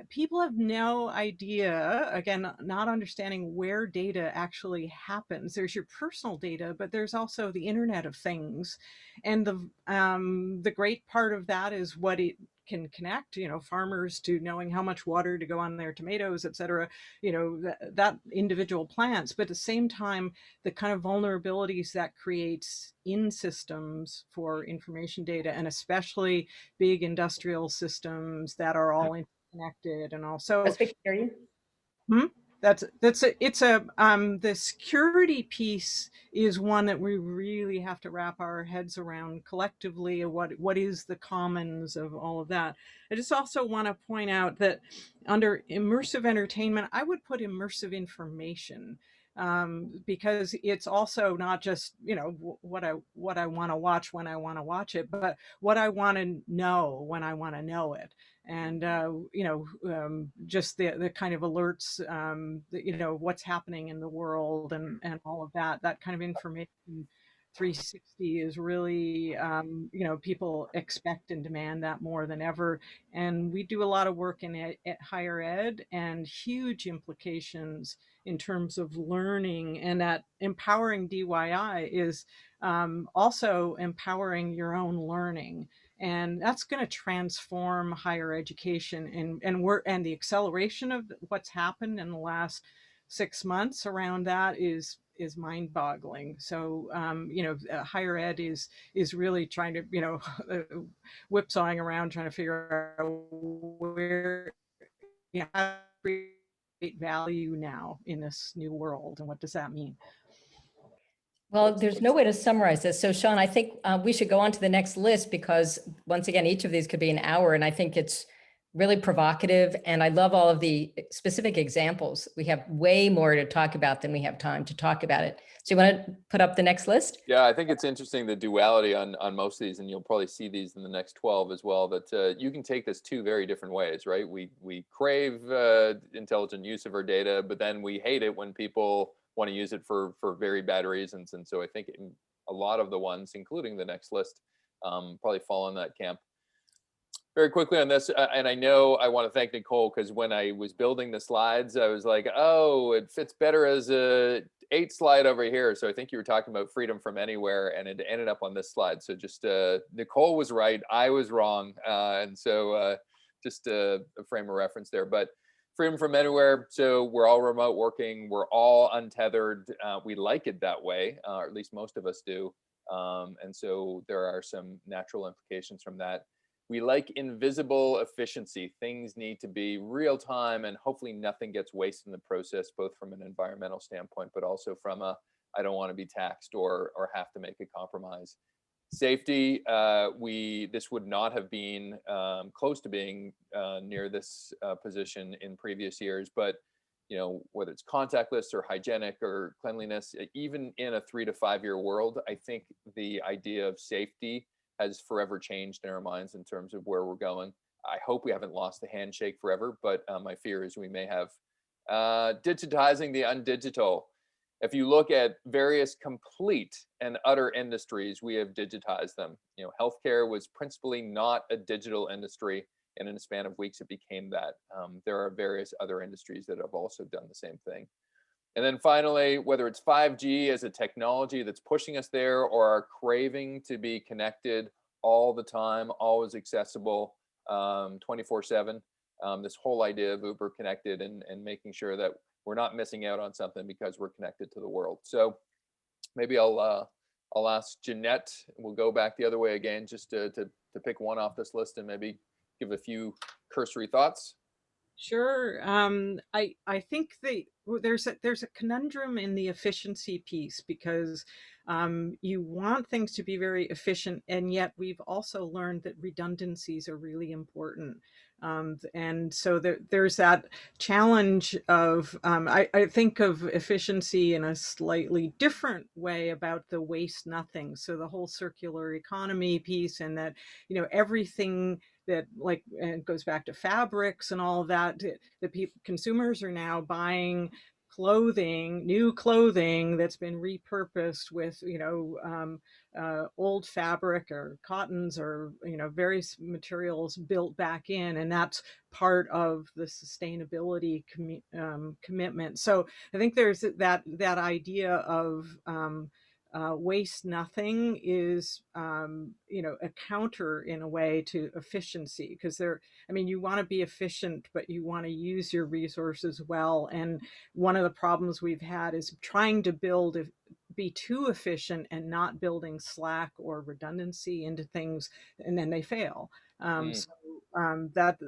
people have no idea, again, not understanding where data actually happens. There's your personal data, but there's also the Internet of Things. And the great part of that is what it can connect, farmers to knowing how much water to go on their tomatoes, et cetera, that individual plants. But at the same time, the kind of vulnerabilities that creates in systems for information data, and especially big industrial systems that are all interconnected, and also the security piece is one that we really have to wrap our heads around collectively. What is the commons of all of that? I just also want to point out that under immersive entertainment, I would put immersive information, because it's also not just what I want to watch when I want to watch it, but what I want to know when I want to know it. And just the kind of alerts, what's happening in the world, and all of that kind of information 360 is really, people expect and demand that more than ever. And we do a lot of work in higher ed, and huge implications in terms of learning, and that empowering DIY is also empowering your own learning. And that's going to transform higher education, and the acceleration of what's happened in the last 6 months around that is mind-boggling. So higher ed is really trying to whipsawing around, trying to figure out where how to create value now in this new world, and what does that mean. Well, there's no way to summarize this. So Sean, I think we should go on to the next list, because once again, each of these could be an hour. And I think it's really provocative. And I love all of the specific examples. We have way more to talk about than we have time to talk about it. So you want to put up the next list? Yeah, I think it's interesting, the duality on most of these, and you'll probably see these in the next 12 as well, that you can take this two very different ways, right? We crave intelligent use of our data, but then we hate it when people want to use it for very bad reasons. And so I think a lot of the ones, including the next list, probably fall in that camp. Very quickly on this, and I know I want to thank Nicole, because when I was building the slides, I was like, oh, it fits better as a 8 slide over here. So I think you were talking about freedom from anywhere, and it ended up on this slide. So just Nicole was right, I was wrong, and so just a frame of reference there. But freedom from anywhere, so we're all remote working, we're all untethered. We like it that way, or at least most of us do, and so there are some natural implications from that. We like invisible efficiency. Things need to be real time, and hopefully nothing gets wasted in the process, both from an environmental standpoint, but also from a, I don't want to be taxed or have to make a compromise. Safety, this would not have been close to being near this position in previous years, but whether it's contactless or hygienic or cleanliness, even in a 3 to 5 year world, I think the idea of safety has forever changed in our minds in terms of where we're going. I hope we haven't lost the handshake forever, but my fear is we may have. Digitizing the undigital. If you look at various complete and utter industries, we have digitized them. Healthcare was principally not a digital industry, and in a span of weeks, it became that. There are various other industries that have also done the same thing. And then finally, whether it's 5G as a technology that's pushing us there, or our craving to be connected all the time, always accessible, 24/7, this whole idea of Uber connected and making sure that we're not missing out on something because we're connected to the world. So maybe I'll ask Jeanette, we'll go back the other way again, just to pick one off this list and maybe give a few cursory thoughts. Sure. I think there's a conundrum in the efficiency piece, because you want things to be very efficient, and yet we've also learned that redundancies are really important. And so there's that challenge of, I think of efficiency in a slightly different way about the waste nothing. So the whole circular economy piece, and that, everything that, like, and it goes back to fabrics and all of that, the consumers are now buying new clothing that's been repurposed with, old fabric or cottons or, various materials built back in. And that's part of the sustainability commitment. So I think there's that idea of, waste nothing is, a counter in a way to efficiency, because you want to be efficient, but you want to use your resources well. And one of the problems we've had is trying to be too efficient and not building slack or redundancy into things, and then they fail. That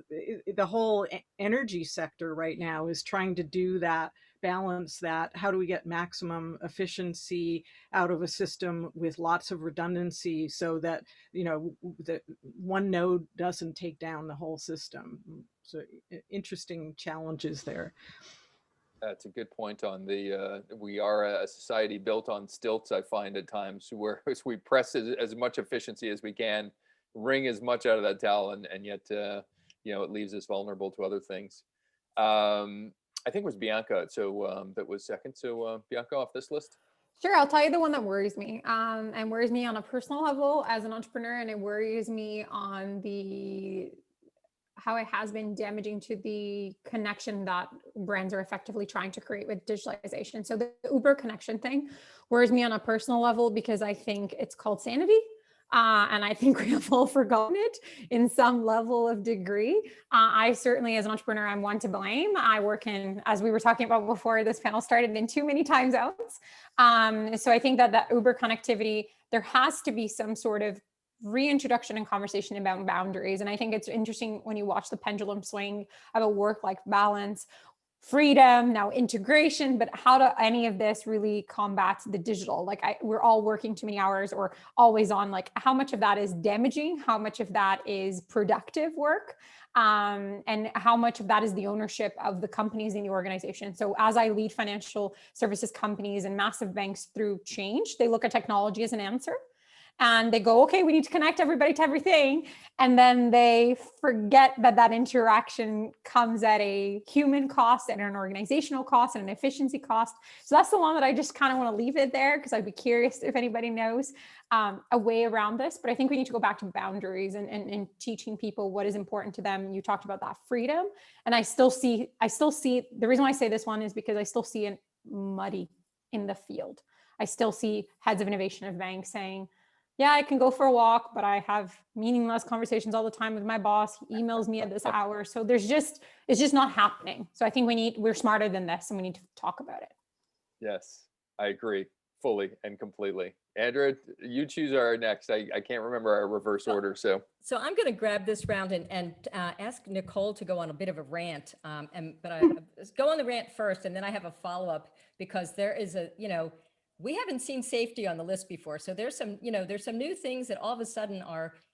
the whole energy sector right now is trying to do that, balance that. How do we get maximum efficiency out of a system with lots of redundancy, so that the one node doesn't take down the whole system? So interesting challenges there. That's a good point on we are a society built on stilts, I find at times, where we press as much efficiency as we can, wring as much out of that towel, and yet it leaves us vulnerable to other things. I think it was Bianca, so that was second. So Bianca, off this list. Sure, I'll tell you the one that worries me, and worries me on a personal level as an entrepreneur, and it worries me on how it has been damaging to the connection that brands are effectively trying to create with digitalization. So the Uber connection thing worries me on a personal level, because I think it's called sanity. And I think we have all forgotten it in some level of degree. I certainly, as an entrepreneur, I'm one to blame. I work in, as we were talking about before this panel started, in too many time zones. So I think that Uber connectivity, there has to be some sort of reintroduction and conversation about boundaries. And I think it's interesting when you watch the pendulum swing of a work-life balance. freedom, now integration, but how do any of this really combat the digital? Like we're all working too many hours or always on, like how much of that is damaging? How much of that is productive work? And how much of that is the ownership of the companies in the organization? So as I lead financial services companies and massive banks through change, they look at technology as an answer. And they go, okay, we need to connect everybody to everything. And then they forget that that interaction comes at a human cost and an organizational cost and an efficiency cost. So that's the one that I just kind of want to leave it there, because I'd be curious if anybody knows a way around this. But I think we need to go back to boundaries and teaching people what is important to them. You talked about that freedom. And I still see, the reason why I say this one is because I still see it muddy in the field. I still see heads of innovation of banks saying, yeah, I can go for a walk, but I have meaningless conversations all the time with my boss. He emails me at this hour. So it's just not happening. So I think we're smarter than this and we need to talk about it. Yes, I agree fully and completely. Andrea, you choose our next. I can't remember our reverse order. So I'm going to grab this round and ask Nicole to go on a bit of a rant. But I go on the rant first, and then I have a follow-up, because there is we haven't seen safety on the list before. So there's some new things that all of a sudden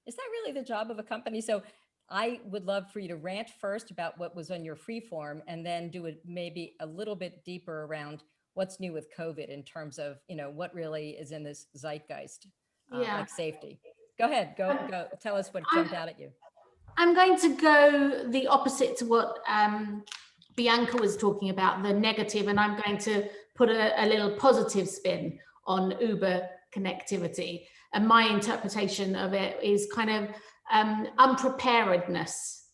is that really the job of a company? So I would love for you to rant first about what was on your free form, and then do it maybe a little bit deeper around what's new with COVID in terms of, what really is in this zeitgeist, like safety. Go ahead, go tell us what jumped out at you. I'm going to go the opposite to what Bianca was talking about, the negative, and I'm going to put a little positive spin on Uber connectivity. And my interpretation of it is kind of unpreparedness.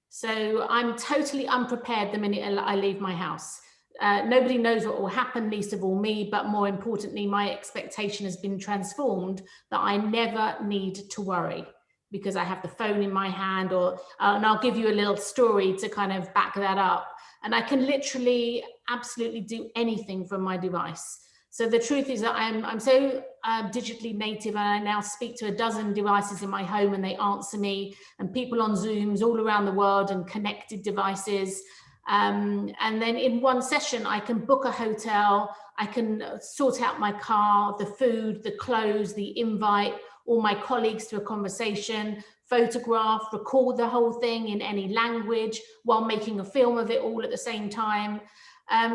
So I'm totally unprepared the minute I leave my house. Nobody knows what will happen, least of all me, but more importantly, my expectation has been transformed that I never need to worry, because I have the phone in my hand, and I'll give you a little story to kind of back that up. And I can literally absolutely do anything from my device. So the truth is that I'm so digitally native, and I now speak to a dozen devices in my home and they answer me, and people on Zooms all around the world and connected devices. And then in one session, I can book a hotel, I can sort out my car, the food, the clothes, the invite, all my colleagues to a conversation, photograph, record the whole thing in any language while making a film of it all at the same time.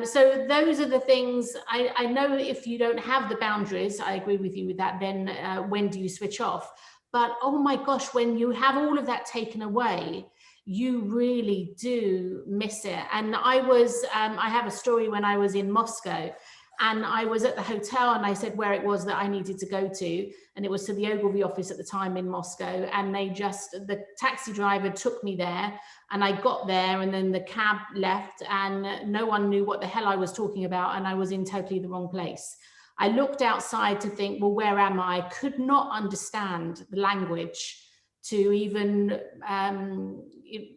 So those are the things I know. If you don't have the boundaries, I agree with you with that, then when do you switch off? But oh my gosh, when you have all of that taken away, you really do miss it. And I have a story when I was in Moscow, and I was at the hotel and I said where it was that I needed to go to. And it was to the Ogilvy office at the time in Moscow. And the taxi driver took me there, and I got there, and then the cab left, and no one knew what the hell I was talking about. And I was in totally the wrong place. I looked outside to think, well, where am I? Could not understand the language to even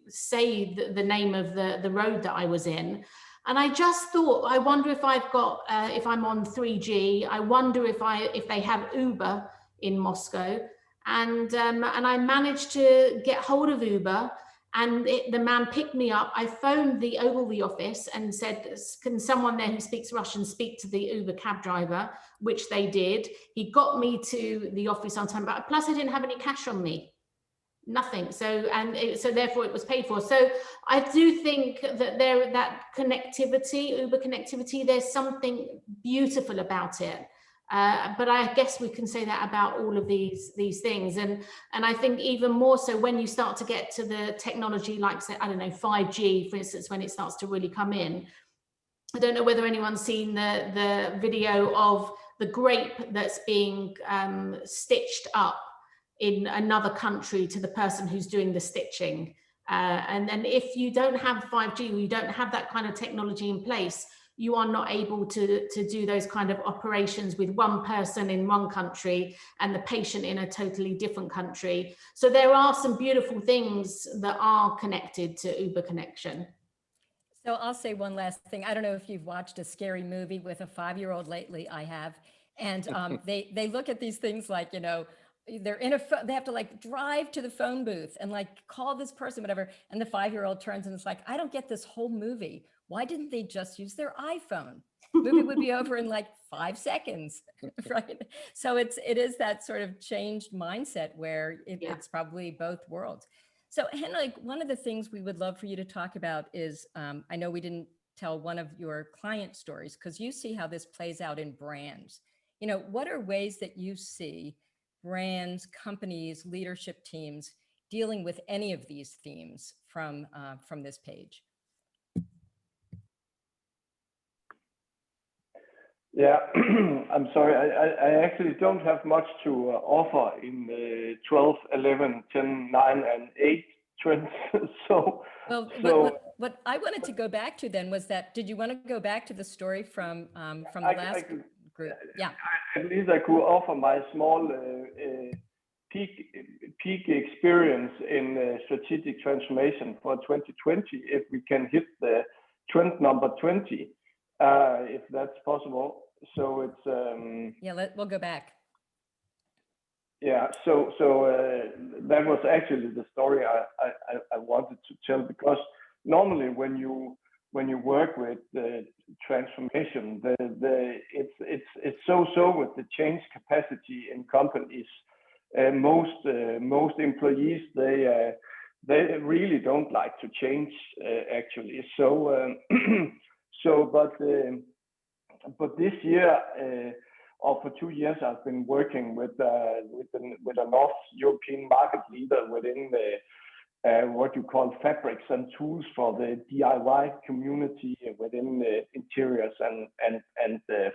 say the name of the road that I was in. And I just thought, I wonder if if I'm on 3G, I wonder if they have Uber in Moscow. And I managed to get hold of Uber, and the man picked me up. I phoned the Ogilvy office and said, can someone there who speaks Russian speak to the Uber cab driver, which they did. He got me to the office on time, but plus I didn't have any cash on me. Nothing. So therefore it was paid for. So I do think that that connectivity, Uber connectivity, there's something beautiful about it. But I guess we can say that about all of these things. And I think even more so when you start to get to the technology, like say, I don't know, 5G, for instance, when it starts to really come in. I don't know whether anyone's seen the video of the grape that's being stitched up in another country to the person who's doing the stitching. And then if you don't have 5G, or you don't have that kind of technology in place, you are not able to do those kind of operations with one person in one country and the patient in a totally different country. So there are some beautiful things that are connected to Uber connection. So I'll say one last thing. I don't know if you've watched a scary movie with a 5-year-old lately. I have. And they look at these things like, they're in a they have to like drive to the phone booth and like call this person, whatever. And the 5-year-old turns and it's like, I don't get this whole movie. Why didn't they just use their iPhone? Movie would be over in like 5 seconds, right? So it is that sort of changed mindset where it's probably both worlds. So Henrik, one of the things we would love for you to talk about is, I know we didn't tell one of your client stories because you see how this plays out in brands. You know, what are ways that you see brands, companies, leadership teams dealing with any of these themes from this page? Yeah, I'm sorry. I actually don't have much to offer in the 12, 11, 10, 9, and 8 trends. What I wanted to go back to then was that, did you want to go back to the story from the last group? Yeah. At least I could offer my small peak experience in strategic transformation for 2020, if we can hit the trend number 20, if that's possible. So it's we'll go back. Yeah, so that was actually the story I wanted to tell, because normally when you work with the transformation, it's so with the change capacity in companies. Most employees they really don't like to change actually. But this year, or for 2 years, I've been working with a North European market leader within the what you call fabrics and tools for the DIY community within the interiors and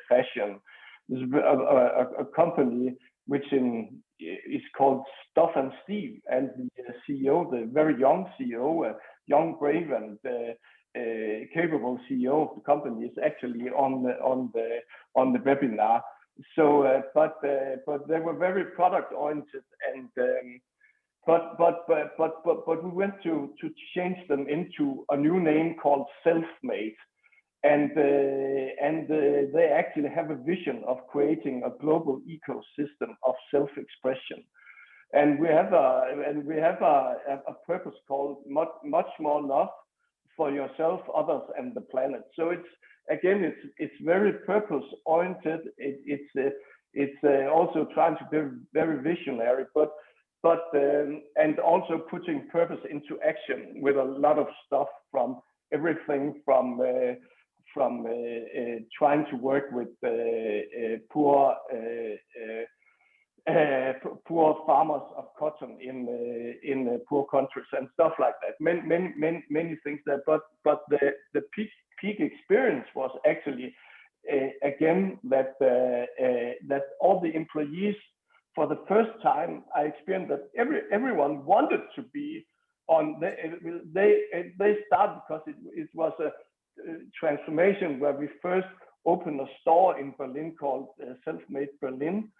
fashion. This is a company which is called Stuff and Steve, and the CEO, the very young CEO, young, brave, and capable CEO of the company, is actually on the webinar. So, but they were very product oriented, and but we went to change them into a new name called Self-Made, and they actually have a vision of creating a global ecosystem of self-expression. And we have a purpose called much more love for yourself, others, and the planet. So it's very purpose oriented. It's also trying to be very visionary, but and also putting purpose into action with a lot of stuff, from everything from trying to work with poor farmers of cotton in poor countries and stuff like that. Many things there. But the peak experience was actually again that all the employees, for the first time, I experienced that everyone wanted to be on. They started because it was a transformation where we first opened a store in Berlin called Self-Made Berlin.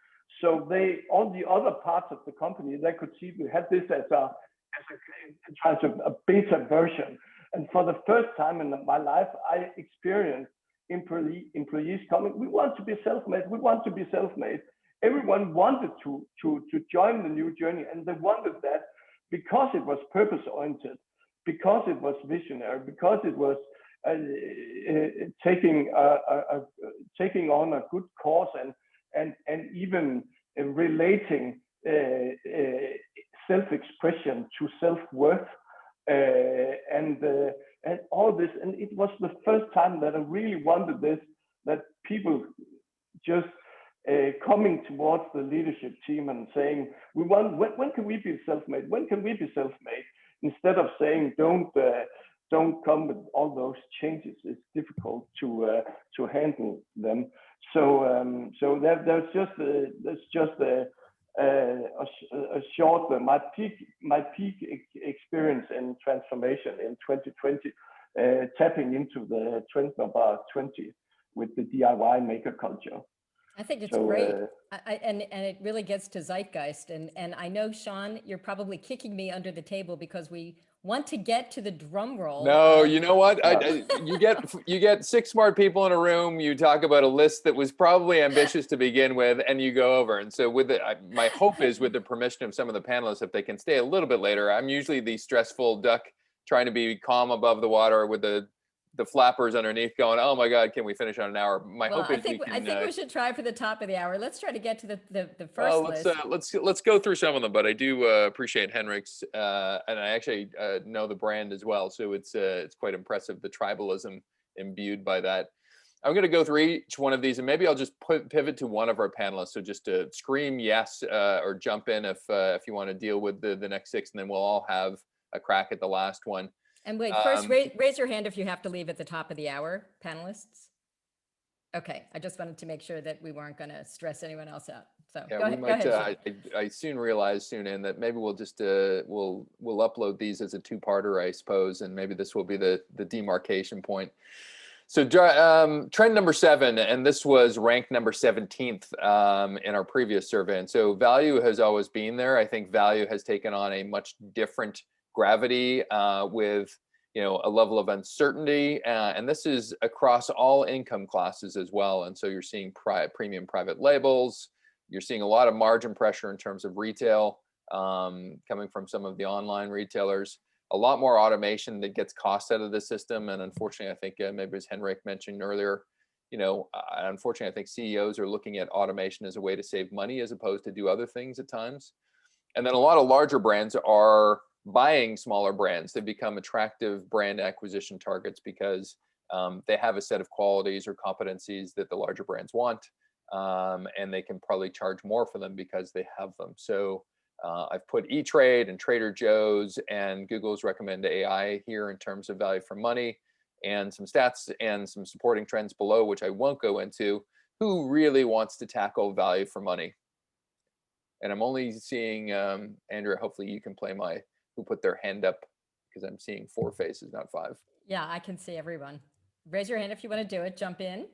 So all the other parts of the company, they could see we had this as a beta version. And for the first time in my life, I experienced employees coming. We want to be self-made. We want to be self-made. Everyone wanted to join the new journey, and they wanted that because it was purpose-oriented, because it was visionary, because it was taking on a good cause, and even relating self-expression to self-worth, and all this. And it was the first time that I really wanted this, that people just coming towards the leadership team and saying, we want, when can we be self-made? When can we be self-made? Instead of saying, don't come with all those changes. It's difficult to handle them. So there's just a short my peak experience in transformation in 2020, tapping into the trend number 20 with the DIY maker culture. I think it's great. And it really gets to zeitgeist. And I know, Sean, you're probably kicking me under the table because we want to get to the drum roll. No, you know what? You get 6 smart people in a room. You talk about a list that was probably ambitious to begin with, and you go over. And so, my hope is, with the permission of some of the panelists, if they can stay a little bit later. I'm usually the stressful duck trying to be calm above the water with the flappers underneath going, oh my God, can we finish on an hour? My hope is I think we should try for the top of the hour. Let's try to get to the first list. Let's go through some of them, but I do appreciate Henrik's, and I actually know the brand as well, so it's quite impressive, the tribalism imbued by that. I'm going to go through each one of these, and maybe I'll just pivot to one of our panelists. So just to scream yes or jump in if you want to deal with the next 6, and then we'll all have a crack at the last one. And wait, first raise your hand if you have to leave at the top of the hour, panelists. Okay, I just wanted to make sure that we weren't going to stress anyone else out. So yeah, go ahead. I soon realized that maybe we'll just we'll upload these as a 2-parter, I suppose, and maybe this will be the demarcation point. So trend number 7, and this was ranked number 17th in our previous survey. And so value has always been there. I think value has taken on a much different gravity with a level of uncertainty, and this is across all income classes as well. And so you're seeing premium private labels. You're seeing a lot of margin pressure in terms of retail coming from some of the online retailers. A lot more automation that gets costs out of the system, and unfortunately, I think maybe as Henrik mentioned earlier, unfortunately, I think CEOs are looking at automation as a way to save money as opposed to do other things at times. And then a lot of larger brands are buying smaller brands. They become attractive brand acquisition targets because they have a set of qualities or competencies that the larger brands want, and they can probably charge more for them because they have them. So I've put E-Trade and Trader Joe's and Google's recommend AI here in terms of value for money, and some stats and some supporting trends below, which I won't go into. Who really wants to tackle value for money? And I'm only seeing, Andrea, hopefully you can play who put their hand up, because I'm seeing 4 faces, not 5. Yeah, I can see everyone. Raise your hand if you want to do it. Jump in.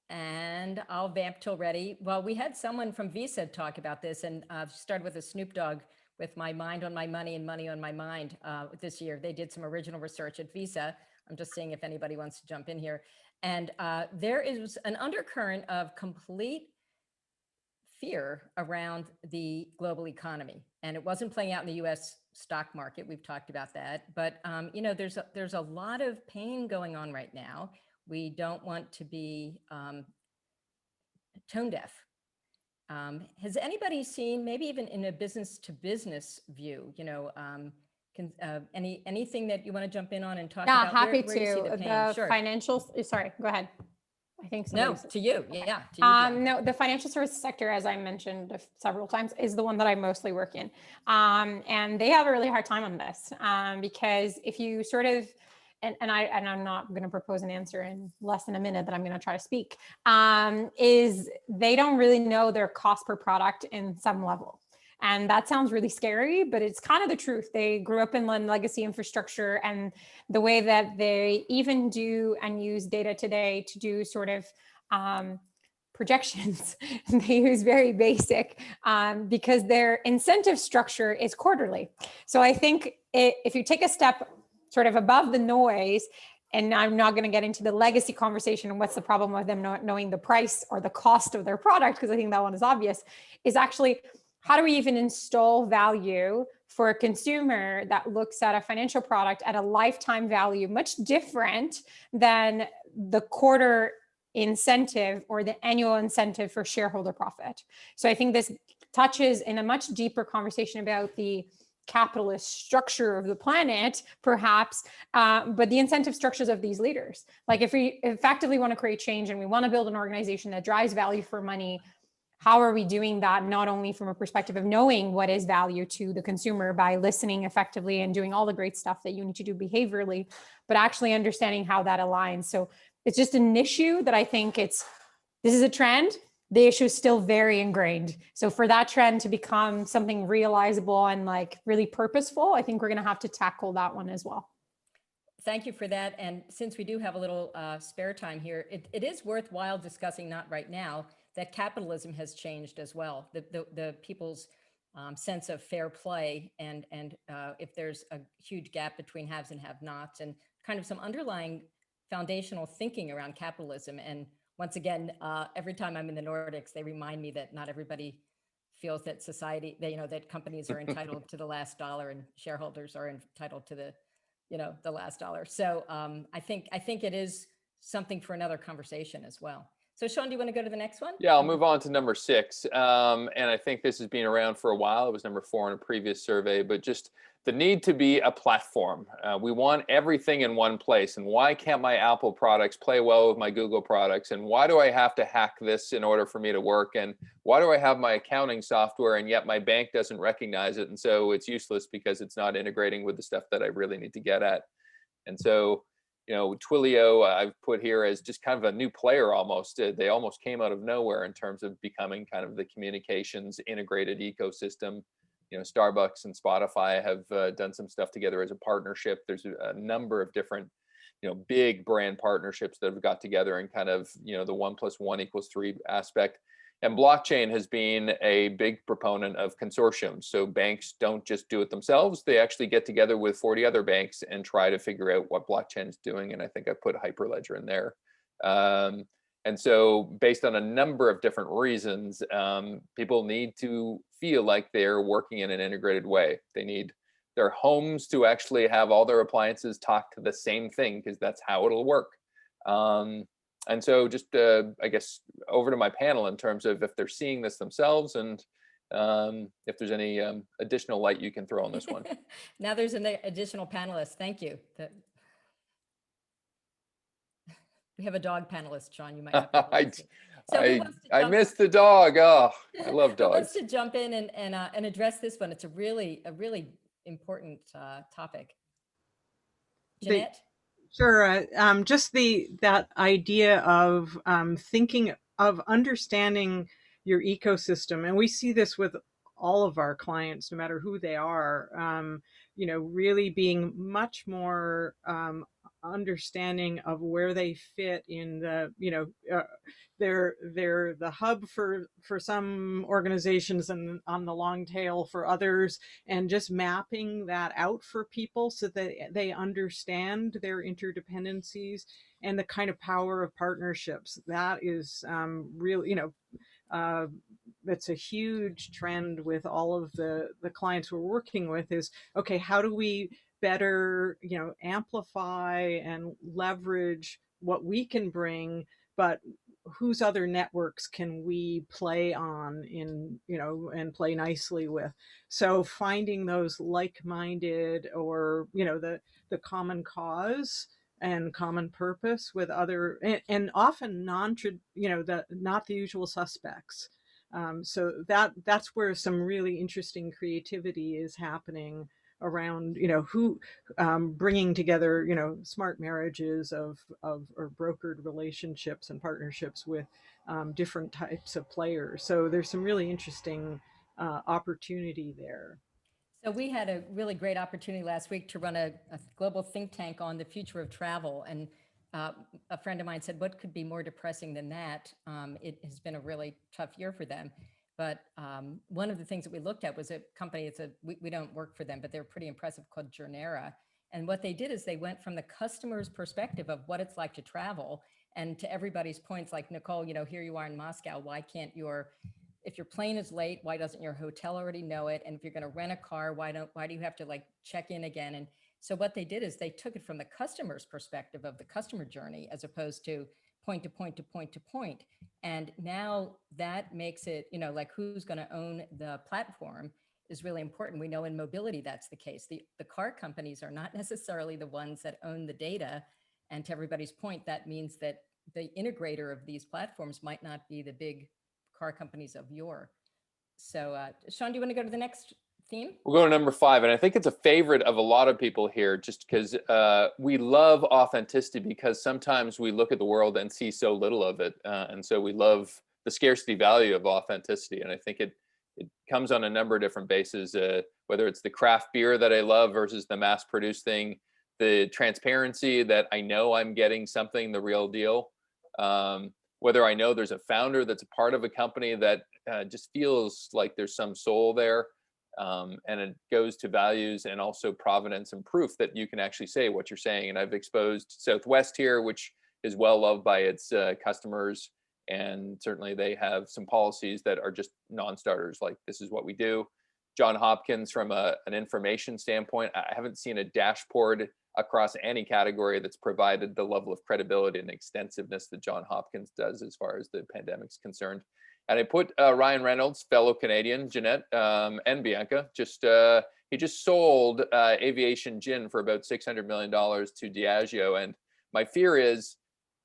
And I'll vamp till ready. Well, we had someone from Visa talk about this, and started with a Snoop Dogg with my mind on my money and money on my mind this year. They did some original research at Visa. I'm just seeing if anybody wants to jump in here. And there is an undercurrent of complete fear around the global economy. And it wasn't playing out in the US stock market. We've talked about that. But, there's a lot of pain going on right now. We don't want to be tone deaf. Has anybody seen, maybe even in a business to business view, anything that you want to jump in on and talk about? Yeah, happy where you see to. the pain? The financials, sorry, go ahead. I think no, to you. Yeah. To you, no, the financial services sector, as I mentioned several times, is the one that I mostly work in. And they have a really hard time on this because if you sort of, and I'm not going to propose an answer in less than a minute that I'm going to try to speak, is they don't really know their cost per product in some level. And that sounds really scary, but it's kind of the truth. They grew up in legacy infrastructure, and the way that they even do and use data today to do sort of projections, they use very basic because their incentive structure is quarterly. So I think if you take a step sort of above the noise, and I'm not going to get into the legacy conversation and what's the problem with them not knowing the price or the cost of their product, because I think that one is obvious, is actually how do we even install value for a consumer that looks at a financial product at a lifetime value, much different than the quarter incentive or the annual incentive for shareholder profit. So I think this touches in a much deeper conversation about the capitalist structure of the planet, perhaps, but the incentive structures of these leaders. Like if we effectively want to create change and we want to build an organization that drives value for money, how are we doing that? Not only from a perspective of knowing what is value to the consumer by listening effectively and doing all the great stuff that you need to do behaviorally, but actually understanding how that aligns. So it's just an issue that I think this is a trend. The issue is still very ingrained. So for that trend to become something realizable and like really purposeful, I think we're going to have to tackle that one as well. Thank you for that. And since we do have a little spare time here, it is worthwhile discussing, not right now, that capitalism has changed as well. The people's sense of fair play, and if there's a huge gap between haves and have-nots, and kind of some underlying foundational thinking around capitalism. And once again, every time I'm in the Nordics, they remind me that not everybody feels that society, that, that companies are entitled to the last dollar and shareholders are entitled to the last dollar. So I think it is something for another conversation as well. So Sean, do you want to go to the next one? Yeah, I'll move on to number 6. And I think this has been around for a while. It was number 4 in a previous survey, but just the need to be a platform. We want everything in one place. And why can't my Apple products play well with my Google products? And why do I have to hack this in order for me to work? And why do I have my accounting software and yet my bank doesn't recognize it? And so it's useless because it's not integrating with the stuff that I really need to get at. And so, Twilio, I've put here as just kind of a new player almost. They almost came out of nowhere in terms of becoming kind of the communications integrated ecosystem. Starbucks and Spotify have done some stuff together as a partnership. There's a number of different, big brand partnerships that have got together and kind of, the 1 + 1 = 3 aspect. And blockchain has been a big proponent of consortiums. So banks don't just do it themselves. They actually get together with 40 other banks and try to figure out what blockchain is doing. And I think I put Hyperledger in there. And so based on a number of different reasons, people need to feel like they're working in an integrated way. They need their homes to actually have all their appliances talk to the same thing, because that's how it'll work. And so just, I guess, over to my panel in terms of if they're seeing this themselves, and if there's any additional light you can throw on this one. Now there's an additional panelist. Thank you. We have a dog panelist, Sean. You might have to I missed the dog. Oh, I love dogs. Who wants to jump in and address this one? It's a really important topic. Jeanette? Sure. Just that idea of thinking of understanding your ecosystem, and we see this with all of our clients, no matter who they are. Really being much more understanding of where they fit in the, they're the hub for some organizations and on the long tail for others, and just mapping that out for people so that they understand their interdependencies and the kind of power of partnerships. That is really, that's a huge trend with all of the clients we're working with is, okay, how do we better, amplify and leverage what we can bring, but whose other networks can we play on in, and play nicely with? So finding those like-minded, or, the common cause and common purpose with other, and often not the usual suspects. So that's where some really interesting creativity is happening around, who bringing together, smart marriages of or brokered relationships and partnerships with different types of players. So there's some really interesting opportunity there. So we had a really great opportunity last week to run a global think tank on the future of travel. And a friend of mine said, what could be more depressing than that? It has been a really tough year for them. But one of the things that we looked at was a company, we don't work for them, but they're pretty impressive, called Journera. And what they did is they went from the customer's perspective of what it's like to travel, and to everybody's points, like, Nicole, here you are in Moscow, why can't if your plane is late, why doesn't your hotel already know it? And if you're going to rent a car, why do you have to check in again? And so what they did is they took it from the customer's perspective of the customer journey, as opposed to point to point to point to point. And now that makes it, who's going to own the platform is really important. We know in mobility, that's the case. The car companies are not necessarily the ones that own the data. And to everybody's point, that means that the integrator of these platforms might not be the big car companies of yore. So Sean, do you want to go to the next theme? We'll go to number 5, and I think it's a favorite of a lot of people here, just because we love authenticity, because sometimes we look at the world and see so little of it, and so we love the scarcity value of authenticity. And I think it comes on a number of different bases, whether it's the craft beer that I love versus the mass-produced thing, the transparency that I know I'm getting something, the real deal, whether I know there's a founder that's a part of a company that just feels like there's some soul there. And it goes to values and also provenance and proof that you can actually say what you're saying. And I've exposed Southwest here, which is well loved by its customers. And certainly they have some policies that are just non-starters, like this is what we do. John Hopkins, from an information standpoint, I haven't seen a dashboard across any category that's provided the level of credibility and extensiveness that John Hopkins does as far as the pandemic's concerned. And I put Ryan Reynolds, fellow Canadian, Jeanette, and Bianca, he just sold Aviation Gin for about $600 million to Diageo. And my fear is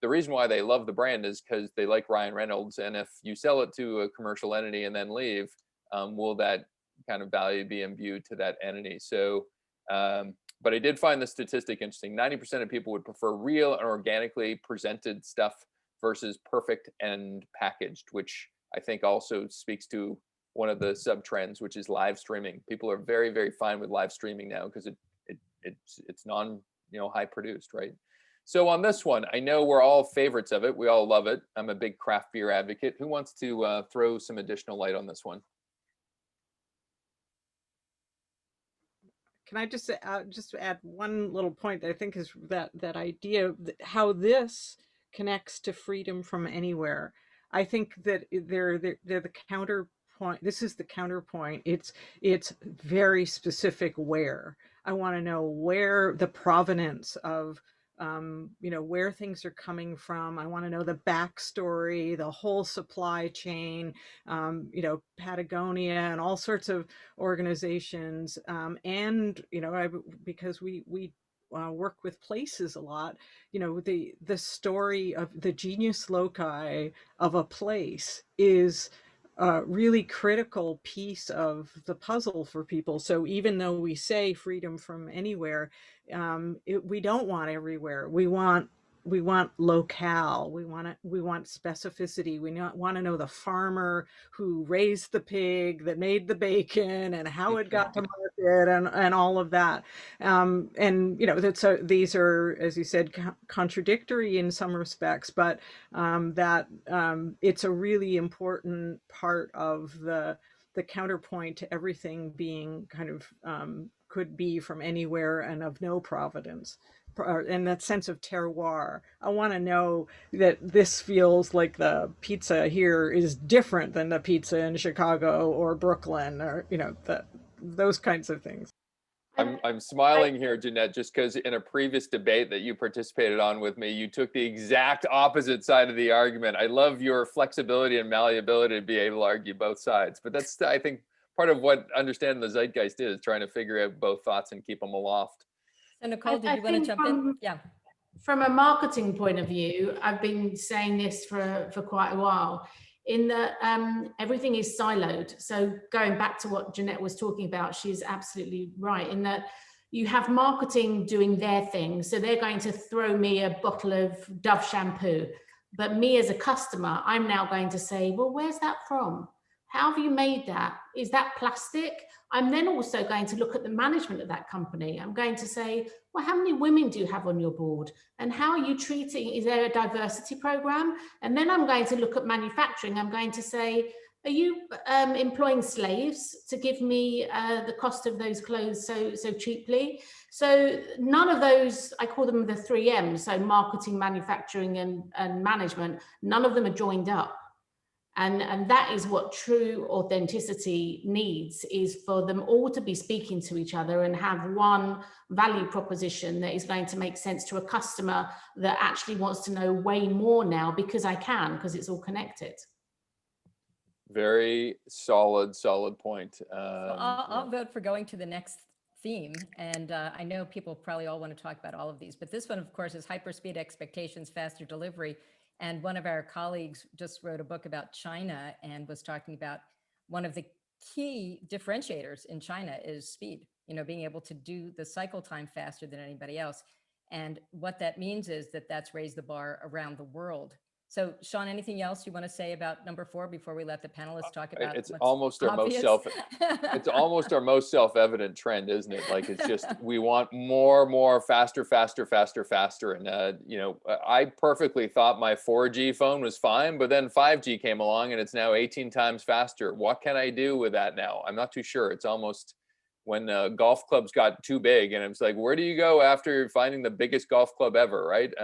the reason why they love the brand is because they like Ryan Reynolds. And if you sell it to a commercial entity and then leave, will that kind of value be imbued to that entity? So, but I did find the statistic interesting. 90% of people would prefer real and organically presented stuff versus perfect and packaged, which I think also speaks to one of the sub trends, which is live streaming. People are very, very fine with live streaming now because it's non, high produced, right? So on this one, I know we're all favorites of it. We all love it. I'm a big craft beer advocate. Who wants to throw some additional light on this one? Can I just add one little point that I think is that idea, how this connects to freedom from anywhere. I think that they're the counterpoint. This is the counterpoint. It's very specific where. I want to know where the provenance of where things are coming from. I want to know the backstory, the whole supply chain, Patagonia and all sorts of organizations. Because we work with places a lot, the story of the genius loci of a place is a really critical piece of the puzzle for people. So even though we say freedom from anywhere, we don't want everywhere. We want locale. We want specificity. We want to know the farmer who raised the pig that made the bacon and how it got to market and all of that. These are, as you said, contradictory in some respects, but it's a really important part of the counterpoint to everything being kind of could be from anywhere and of no provenance, and that sense of terroir. I want to know that this feels like the pizza here is different than the pizza in Chicago or Brooklyn, or those kinds of things. I'm smiling here, Jeanette, just because in a previous debate that you participated on with me, you took the exact opposite side of the argument. I love your flexibility and malleability to be able to argue both sides. But that's, I think, part of what understanding the zeitgeist is, trying to figure out both thoughts and keep them aloft. So Nicole, did you want to jump in? Yeah. From a marketing point of view, I've been saying this for quite a while, in that everything is siloed. So going back to what Jeanette was talking about, she's absolutely right in that you have marketing doing their thing. So they're going to throw me a bottle of Dove shampoo, but me as a customer, I'm now going to say, well, where's that from? How have you made that? Is that plastic? I'm then also going to look at the management of that company. I'm going to say, well, how many women do you have on your board? And how are you treating, is there a diversity program? And then I'm going to look at manufacturing. I'm going to say, are you employing slaves to give me the cost of those clothes so cheaply? So none of those, I call them the 3 M's, so marketing, manufacturing, and management, none of them are joined up. And that is what true authenticity needs, is for them all to be speaking to each other and have one value proposition that is going to make sense to a customer that actually wants to know way more now because it's all connected. Very solid point. So I'll vote for going to the next theme. And I know people probably all want to talk about all of these, but this one, of course, is hyperspeed expectations, faster delivery. And one of our colleagues just wrote a book about China and was talking about one of the key differentiators in China is speed, being able to do the cycle time faster than anybody else. And what that means is that that's raised the bar around the world. So Sean, anything else you want to say about number 4 before we let the panelists talk about It's what's almost our obvious? it's almost our most self-evident trend, isn't it? Like, it's just, we want more, faster. And, you know, I perfectly thought my 4G phone was fine, but then 5G came along and it's now 18 times faster. What can I do with that now? I'm not too sure. It's almost when golf clubs got too big, and it's like, where do you go after finding the biggest golf club ever, right?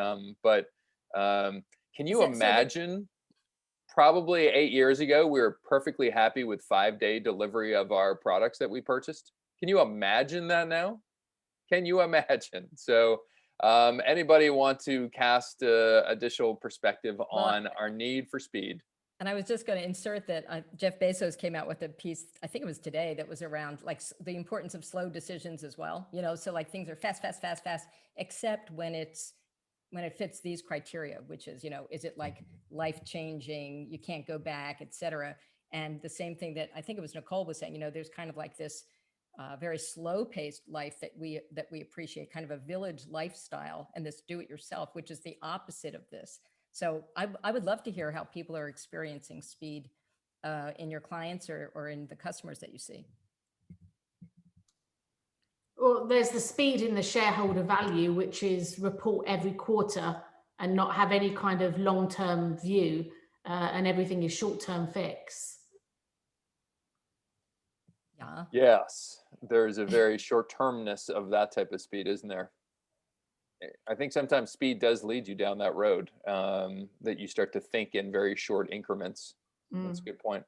Can you imagine, probably 8 years ago, we were perfectly happy with 5-day delivery of our products that we purchased. Can you imagine that now? Can you imagine? So anybody want to cast additional perspective on our need for speed? And I was just going to insert that Jeff Bezos came out with a piece, I think it was today, that was around like the importance of slow decisions as well. You know, so like things are fast, except when it fits these criteria, which is, you know, is it like life-changing, you can't go back, et cetera. And the same thing that I think it was Nicole was saying, you know, there's kind of like this very slow-paced life that we appreciate, kind of a village lifestyle, and this do-it-yourself, which is the opposite of this. So I would love to hear how people are experiencing speed in your clients or in the customers that you see. Well, there's the speed in the shareholder value, which is report every quarter and not have any kind of long-term view, and everything is short-term fix. Yeah. Yes, there's a very short-termness of that type of speed, isn't there? I think sometimes speed does lead you down that road, that you start to think in very short increments. That's a good point.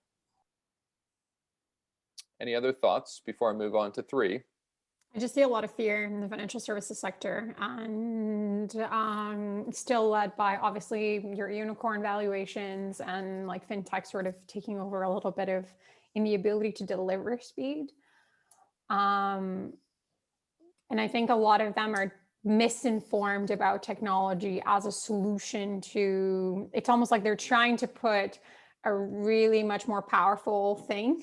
Any other thoughts before I move on to 3? I just see a lot of fear in the financial services sector, and still led by obviously your unicorn valuations and like fintech sort of taking over a little bit of in the ability to deliver speed. And I think a lot of them are misinformed about technology as a solution to, it's almost like they're trying to put a really much more powerful thing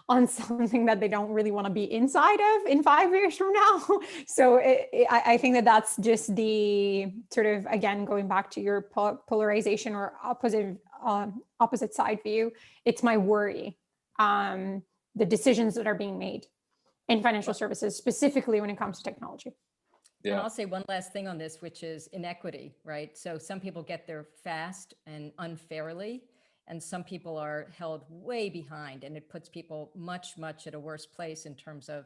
on something that they don't really want to be inside of in 5 years from now. So I think that that's just the sort of, again, going back to your polarization or opposite side view, it's my worry, the decisions that are being made in financial services, specifically when it comes to technology. Yeah. And I'll say one last thing on this, which is inequity, right? So some people get there fast and unfairly, and some people are held way behind, and it puts people much at a worse place in terms of,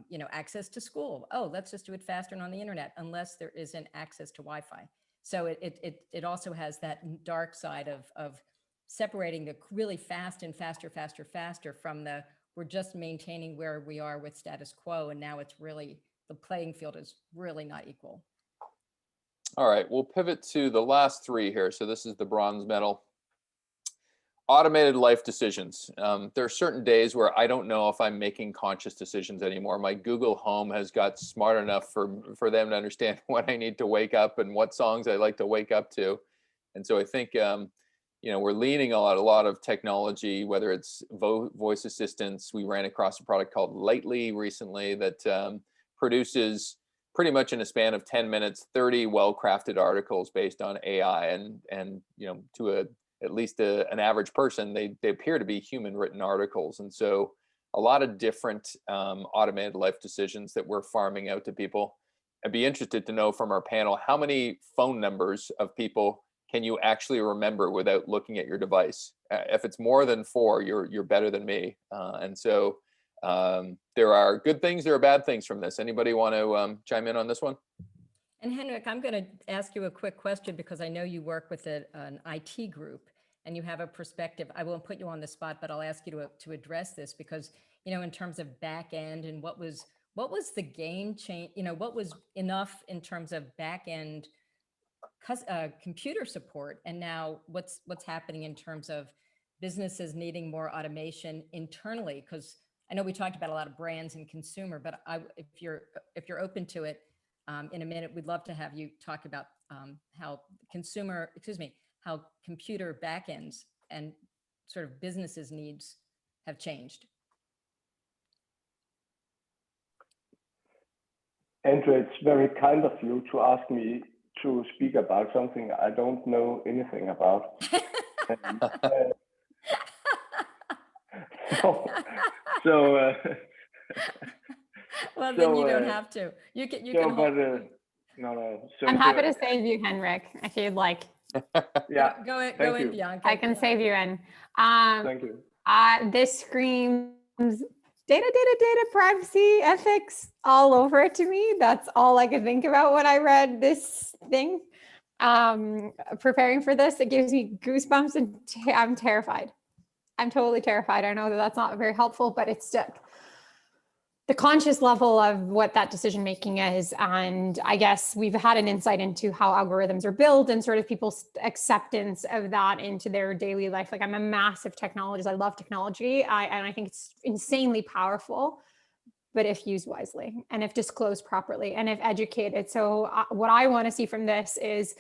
you know, access to school. Oh, let's just do it faster and on the internet, unless there isn't access to Wi-Fi. So it also has that dark side of separating the really fast and faster from the, we're just maintaining where we are with status quo, and now it's really, the playing field is really not equal. All right, we'll pivot to the last 3 here. So this is the bronze medal. Automated life decisions. There are certain days where I don't know if I'm making conscious decisions anymore. My Google Home has got smart enough for them to understand when I need to wake up and what songs I like to wake up to. And so I think, you know, we're leaning a lot of technology, whether it's voice assistants. We ran across a product called Lightly recently that produces pretty much in a span of 10 minutes, 30 well-crafted articles based on AI, and you know, to at least an average person, they appear to be human written articles. And so a lot of different automated life decisions that we're farming out to people. I'd be interested to know from our panel, how many phone numbers of people can you actually remember without looking at your device? If it's more than 4, you're better than me. And so there are good things, there are bad things from this. Anybody want to chime in on this one? And Henrik, I'm going to ask you a quick question, because I know you work with an IT group and you have a perspective. I won't put you on the spot, but I'll ask you to address this, because, you know, in terms of back end and what was the game change, you know, what was enough in terms of back end computer support, and now what's happening in terms of businesses needing more automation internally? Because I know we talked about a lot of brands and consumer, but if you're open to it, in a minute, we'd love to have you talk about how computer backends and sort of businesses' needs have changed. Andrew, it's very kind of you to ask me to speak about something I don't know anything about. And, so Well, so, then you don't have to. You can. no. So, I'm happy to save you, Henrik, if you'd like. yeah. Go in, Thank you. Bianca. I can save you in. Thank you. This screams data, privacy, ethics all over it to me. That's all I could think about when I read this thing. Preparing for this, it gives me goosebumps, and I'm terrified. I'm totally terrified. I know that that's not very helpful, but it's the conscious level of what that decision making is. And I guess we've had an insight into how algorithms are built and sort of people's acceptance of that into their daily life. Like, I'm a massive technologist. I love technology. And I think it's insanely powerful, but if used wisely and if disclosed properly and if educated. So what I want to see from this is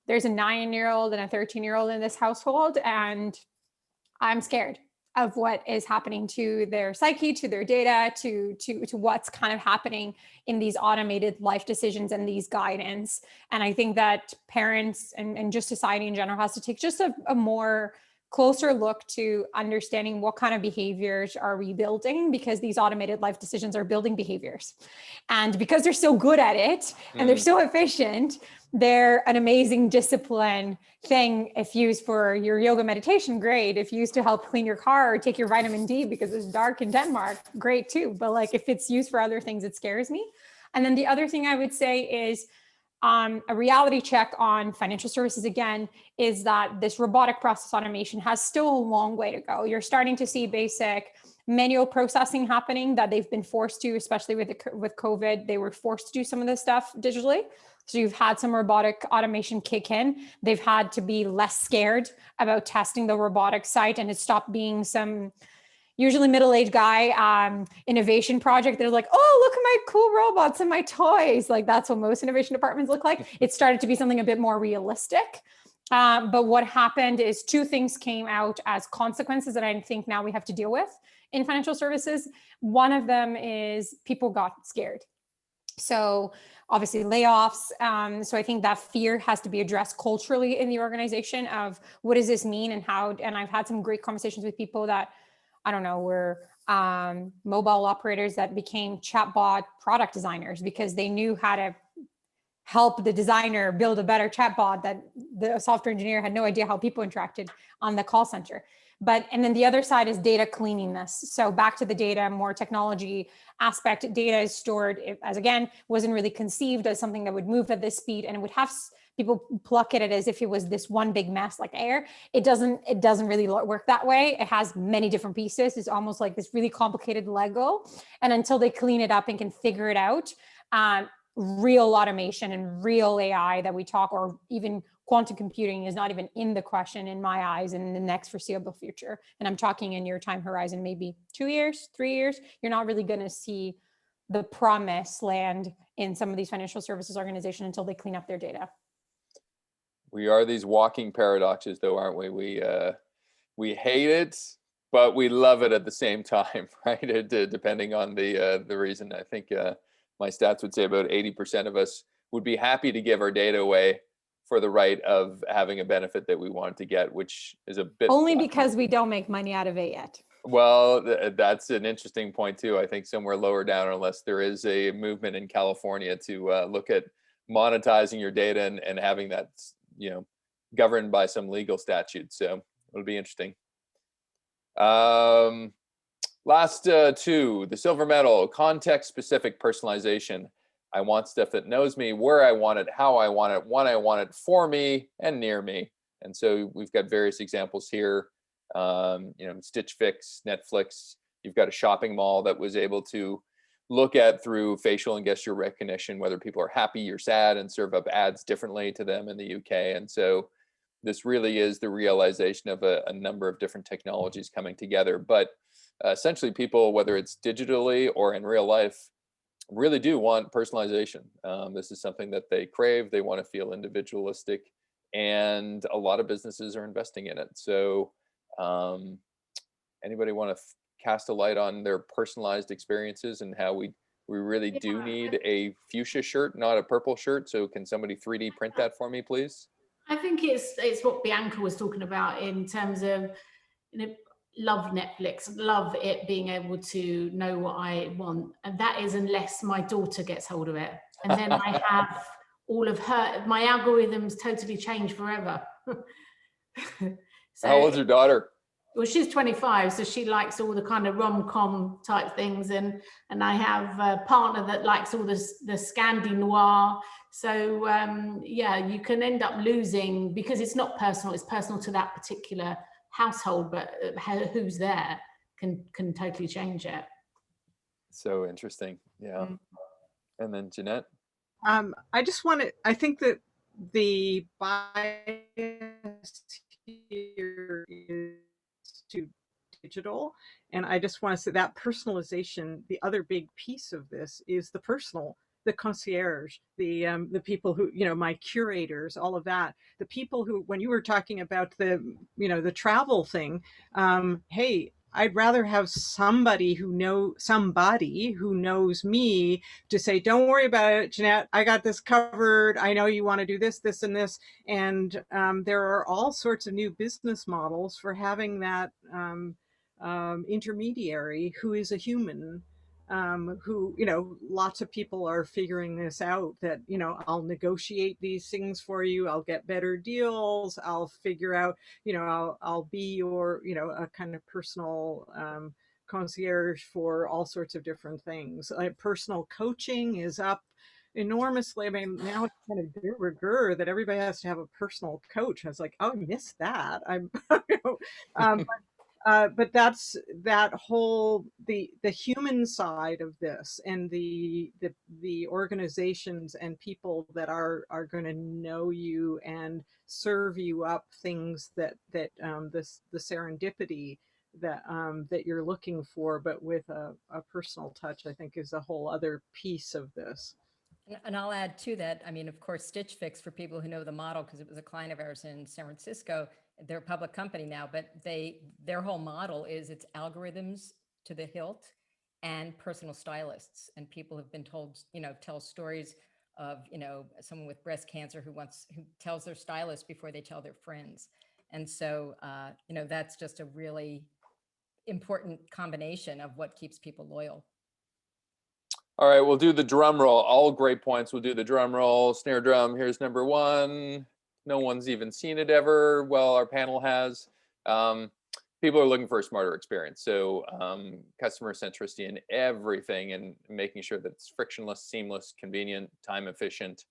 there's a 9-year-old and a 13-year-old in this household, and I'm scared of what is happening to their psyche, to their data, to what's kind of happening in these automated life decisions and these guidance. And I think that parents and just society in general has to take just a more closer look to understanding what kind of behaviors are we building, because these automated life decisions are building behaviors. And because they're so good at it and they're so efficient, they're an amazing discipline thing. If used for your yoga meditation, great. If used to help clean your car or take your vitamin D because it's dark in Denmark, great too. But like, if it's used for other things, it scares me. And then the other thing I would say is a reality check on financial services, again, is that this robotic process automation has still a long way to go. You're starting to see basic manual processing happening that they've been forced to, especially with COVID. They were forced to do some of this stuff digitally. So you've had some robotic automation kick in. They've had to be less scared about testing the robotic site, and it stopped being some usually middle-aged guy innovation project. They're like, oh, look at my cool robots and my toys. Like, that's what most innovation departments look like. It started to be something a bit more realistic. But what happened is two things came out as consequences that I think now we have to deal with in financial services. One of them is people got scared. So obviously layoffs. So I think that fear has to be addressed culturally in the organization of what does this mean and how, and I've had some great conversations with people that, I don't know, were mobile operators that became chatbot product designers because they knew how to help the designer build a better chatbot that the software engineer had no idea how people interacted on the call center. And then the other side is data cleanliness. So back to the data, more technology aspect, data is stored as, again, wasn't really conceived as something that would move at this speed, and it would have people pluck at it as if it was this one big mess like air. It doesn't really work that way. It has many different pieces. It's almost like this really complicated Lego. And until they clean it up and can figure it out, real automation and real AI that we talk, or even quantum computing, is not even in the question in my eyes in the next foreseeable future. And I'm talking in your time horizon, maybe 2 years, 3 years. You're not really going to see the promise land in some of these financial services organizations until they clean up their data. We are these walking paradoxes, though, aren't we? We hate it, but we love it at the same time, right? Depending on the reason. I think my stats would say about 80% of us would be happy to give our data away for the right of having a benefit that we want to get, which is a bit only because we don't make money out of it yet. Well, that's an interesting point too. I think somewhere lower down, unless there is a movement in California to look at monetizing your data and having that, governed by some legal statute. So it'll be interesting. Last two, the silver medal, context-specific personalization. I want stuff that knows me, where I want it, how I want it, when I want it, for me and near me. And so we've got various examples here. Stitch Fix, Netflix. You've got a shopping mall that was able to look at through facial and gesture recognition whether people are happy or sad and serve up ads differently to them in the UK. And so this really is the realization of a number of different technologies coming together. But essentially people, whether it's digitally or in real life, really do want personalization. This is something that they crave. They want to feel individualistic, and a lot of businesses are investing in it. So anybody want to cast a light on their personalized experiences and how we We really do need a fuchsia shirt, not a purple shirt. So can somebody 3D print that for me, please? I think it's what Bianca was talking about in terms of, love Netflix, love it being able to know what I want. And that is unless my daughter gets hold of it. And then I have all of my algorithms totally change forever. So, how old's your daughter? Well, she's 25, so she likes all the kind of rom-com type things, and I have a partner that likes all the Scandi noir. So yeah, you can end up losing, because it's not personal; it's personal to that particular household, but who's there can totally change it. So interesting, yeah. And then Jeanette. I think that the bias here is to digital, and I just want to say that personalization, the other big piece of this is the personal, the concierge, the people who, my curators, all of that, the people who, when you were talking about the travel thing, hey, I'd rather have somebody who knows me to say, don't worry about it, Jeanette, I got this covered. I know you want to do this, this, and this. And there are all sorts of new business models for having that intermediary who is a human, who, lots of people are figuring this out, that, I'll negotiate these things for you. I'll get better deals. I'll figure out, I'll be your, a kind of personal concierge for all sorts of different things. Personal coaching is up enormously. I mean, now it's kind of de rigueur that everybody has to have a personal coach. I was like, oh, I missed that. But that's that whole, the human side of this, and the organizations and people that are going to know you and serve you up things that the serendipity that you're looking for, but with a personal touch, I think is a whole other piece of this. And I'll add to that. I mean, of course, Stitch Fix, for people who know the model, because it was a client of ours in San Francisco, they're a public company now, but their whole model is it's algorithms to the hilt and personal stylists. And people have been told, tell stories of, someone with breast cancer who tells their stylist before they tell their friends. And so, that's just a really important combination of what keeps people loyal. All right, we'll do the drum roll. All great points. We'll do the drum roll. Snare drum. Here's number one. No one's even seen it ever. Well, our panel has. People are looking for a smarter experience. So customer centricity in everything, and making sure that it's frictionless, seamless, convenient, time efficient.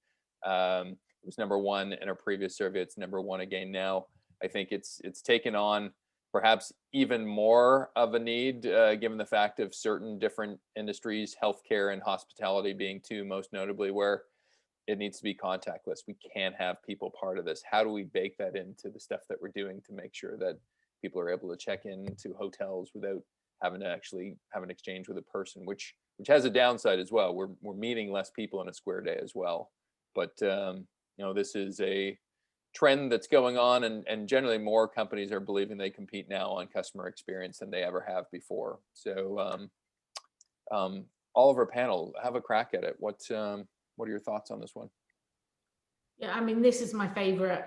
It was number one in our previous survey. It's number one again now. I think it's taken on perhaps even more of a need, given the fact of certain different industries, healthcare and hospitality being two most notably, where it needs to be contactless. We can't have people part of this. How do we bake that into the stuff that we're doing to make sure that people are able to check into hotels without having to actually have an exchange with a person, which has a downside as well. We're meeting less people in a square day as well. But this is a trend that's going on, and generally more companies are believing they compete now on customer experience than they ever have before. So all of our panel, have a crack at it. What are your thoughts on this one? Yeah, I mean, this is my favorite.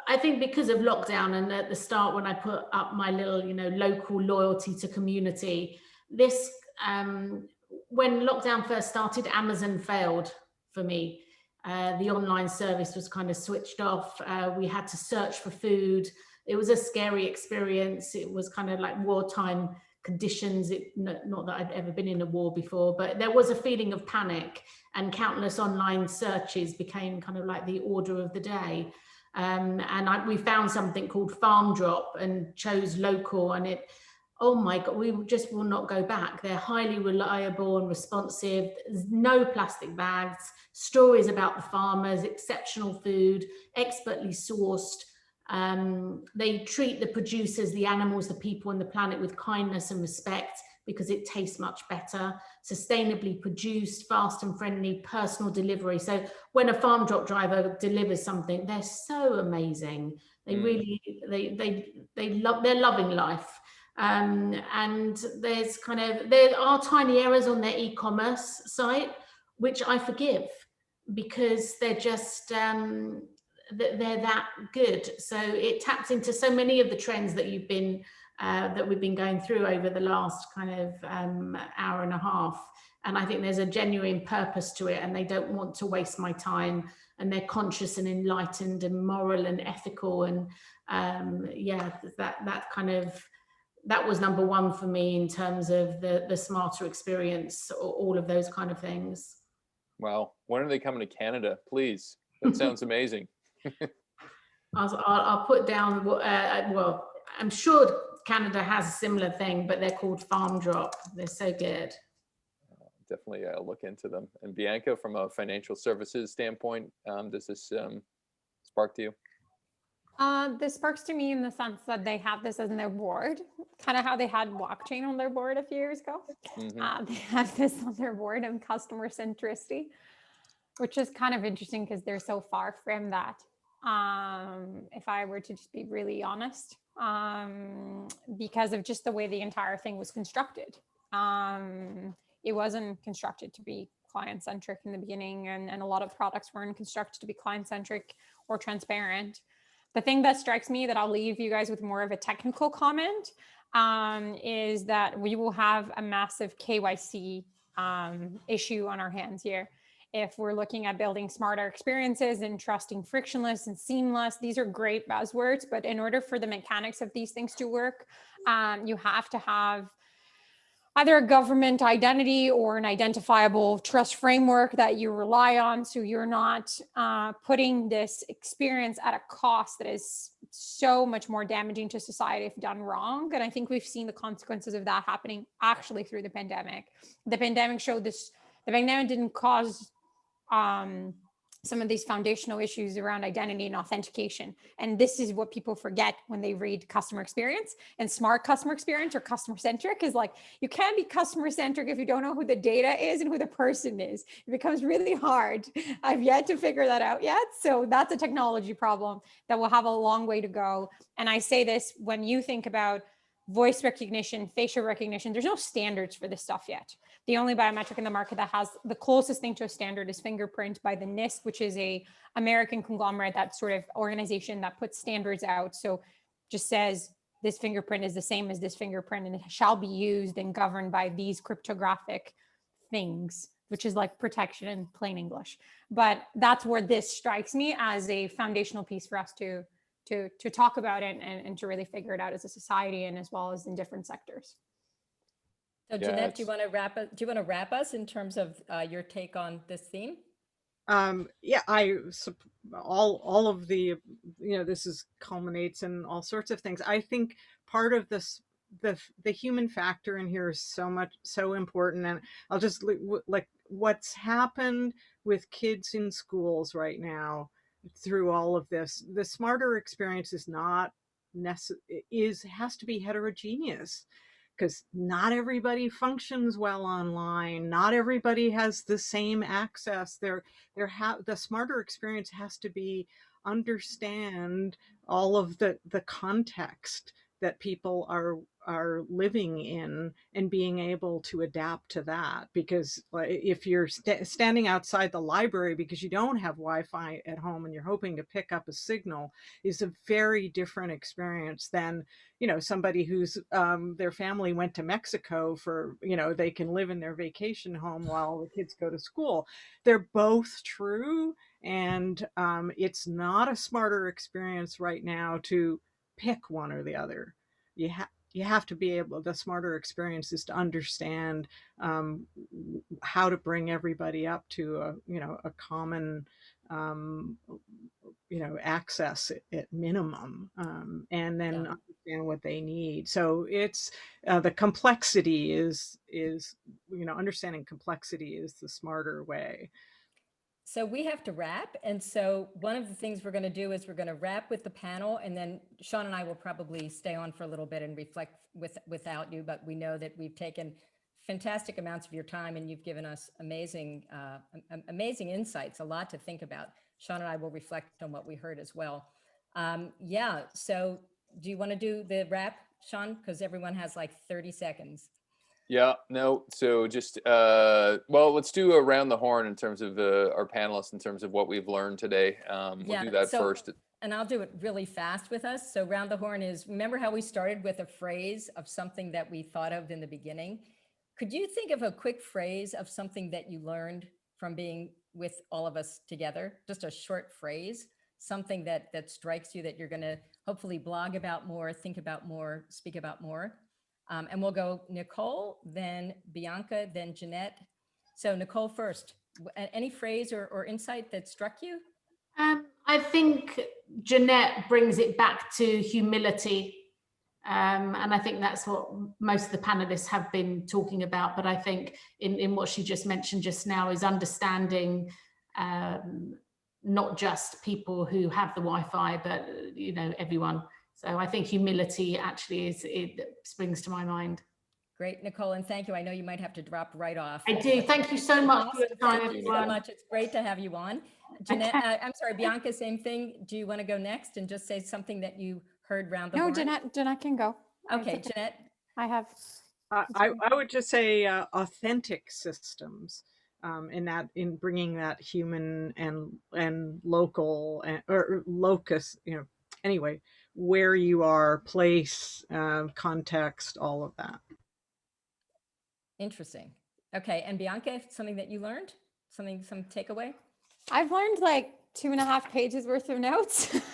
I think because of lockdown, and at the start when I put up my little, local loyalty to community, this, when lockdown first started, Amazon failed for me. The online service was kind of switched off. We had to search for food. It was a scary experience. It was kind of like wartime conditions. Not that I'd ever been in a war before, but there was a feeling of panic, and countless online searches became kind of like the order of the day. We found something called Farm Drop and chose local, and oh my God, we just will not go back. They're highly reliable and responsive. There's no plastic bags, stories about the farmers, exceptional food, expertly sourced. They treat the producers, the animals, the people, and the planet with kindness and respect, because it tastes much better. Sustainably produced, fast and friendly, personal delivery. So when a Farm Drop driver delivers something, they're so amazing. They really, they're loving life. And there are tiny errors on their e-commerce site, which I forgive because they're just, they're that good. So it taps into so many of the trends that you've been, that we've been going through over the last kind of hour and a half. And I think there's a genuine purpose to it, and they don't want to waste my time, and they're conscious and enlightened and moral and ethical. And yeah, that was number one for me in terms of the smarter experience, all of those kind of things. Wow. When are they coming to Canada? Please. That sounds amazing. I'll put down, well, I'm sure Canada has a similar thing, but they're called Farm Drop. They're so good. Definitely look into them. And Bianca, from a financial services standpoint, does this spark to you? This sparks to me in the sense that they have this in their board, kind of how they had blockchain on their board a few years ago. Mm-hmm. They have this on their board and customer centricity, which is kind of interesting because they're so far from that. If I were to just be really honest, because of just the way the entire thing was constructed. It wasn't constructed to be client-centric in the beginning, and a lot of products weren't constructed to be client-centric or transparent. The thing that strikes me, that I'll leave you guys with more of a technical comment, is that we will have a massive KYC issue on our hands here. If we're looking at building smarter experiences and trusting frictionless and seamless, these are great buzzwords, but in order for the mechanics of these things to work, you have to have either a government identity or an identifiable trust framework that you rely on, so you're not putting this experience at a cost that is so much more damaging to society if done wrong. And I think we've seen the consequences of that happening actually through the pandemic. The pandemic showed this. The pandemic didn't cause some of these foundational issues around identity and authentication. And this is what people forget when they read customer experience. And smart customer experience or customer centric is like, you can't be customer centric if you don't know who the data is and who the person is. It becomes really hard. I've yet to figure that out yet. So that's a technology problem that will have a long way to go. And I say this when you think about voice recognition, facial recognition, there's no standards for this stuff yet. The only biometric in the market that has the closest thing to a standard is fingerprint by the NIST, which is a American conglomerate, that sort of organization that puts standards out. So just says this fingerprint is the same as this fingerprint, and it shall be used and governed by these cryptographic things, which is like protection in plain English. But that's where this strikes me as a foundational piece for us to talk about it and to really figure it out as a society, and as well as in different sectors. So Jeanette, do you want to wrap us in terms of your take on this theme? Yeah, all of the, this culminates in all sorts of things. I think part of this, the human factor in here is so important. And I'll just like what's happened with kids in schools right now through all of this. The smarter experience is not has to be heterogeneous, because not everybody functions well online. Not everybody has the same access. The smarter experience has to be understand all of the context that people are living in, and being able to adapt to that. Because if you're standing outside the library because you don't have Wi-Fi at home and you're hoping to pick up a signal, is a very different experience than somebody who's their family went to Mexico for they can live in their vacation home while the kids go to school. They're both true, and it's not a smarter experience right now to pick one or the other. You have to be able, the smarter experience is to understand how to bring everybody up to a common access at minimum, and then understand what they need. So it's the complexity is understanding complexity is the smarter way. So we have to wrap. And so one of the things we're going to do is we're going to wrap with the panel, and then Sean and I will probably stay on for a little bit and reflect without you, but we know that we've taken fantastic amounts of your time, and you've given us amazing insights, a lot to think about. Sean and I will reflect on what we heard as well. So do you want to do the wrap, Sean? Because everyone has like 30 seconds. Yeah, no. So just, well, let's do around the horn in terms of our panelists, in terms of what we've learned today. We'll do that first. And I'll do it really fast with us. So round the horn is, remember how we started with a phrase of something that we thought of in the beginning? Could you think of a quick phrase of something that you learned from being with all of us together? Just a short phrase, something that strikes you that you're going to hopefully blog about more, think about more, speak about more. And we'll go Nicole, then Bianca, then Jeanette. So Nicole first. Any phrase or insight that struck you? I think Jeanette brings it back to humility. And I think that's what most of the panelists have been talking about. But I think in what she just mentioned just now is understanding not just people who have the Wi-Fi, but everyone. So I think humility actually it springs to my mind. Great, Nicole, and thank you. I know you might have to drop right off. I do. Thank you so much for your time, Thank you so much. It's great to have you on. Jeanette, I'm sorry, Bianca, same thing. Do you want to go next and just say something that you heard round the horn? No, Jeanette can go. Okay, Jeanette. I have. I would just say authentic systems, in bringing that human and local or locus, anyway, where you are, place, context, all of that. Interesting. Okay, and Bianca, something that you learned, some takeaway? I've learned like 2.5 pages worth of notes. That's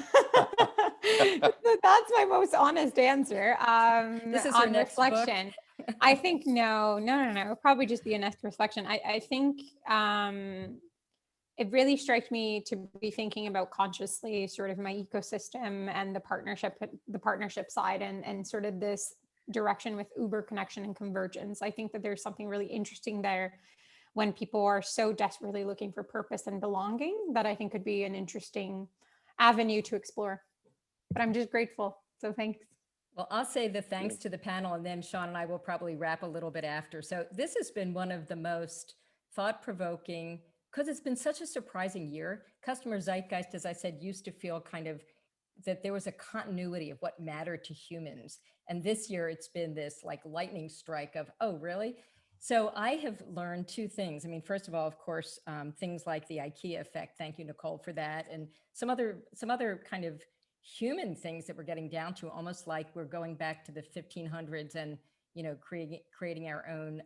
my most honest answer. This is on next reflection. Book. I think no. It'll probably just be a next reflection. I think it really strikes me to be thinking about consciously sort of my ecosystem and the partnership side and sort of this direction with Uber connection and convergence. I think that there's something really interesting there when people are so desperately looking for purpose and belonging that I think could be an interesting avenue to explore. But I'm just grateful. So thanks. Well, I'll say the thanks to the panel, and then Sean and I will probably wrap a little bit after. So this has been one of the most thought-provoking, because it's been such a surprising year. Customer Zeitgeist, as I said, used to feel kind of that there was a continuity of what mattered to humans. And this year it's been this like lightning strike of, oh, really? So I have learned two things. I mean, first of all, of course, things like the IKEA effect. Thank you, Nicole, for that. And some other kind of human things that we're getting down to, almost like we're going back to the 1500s and, creating our own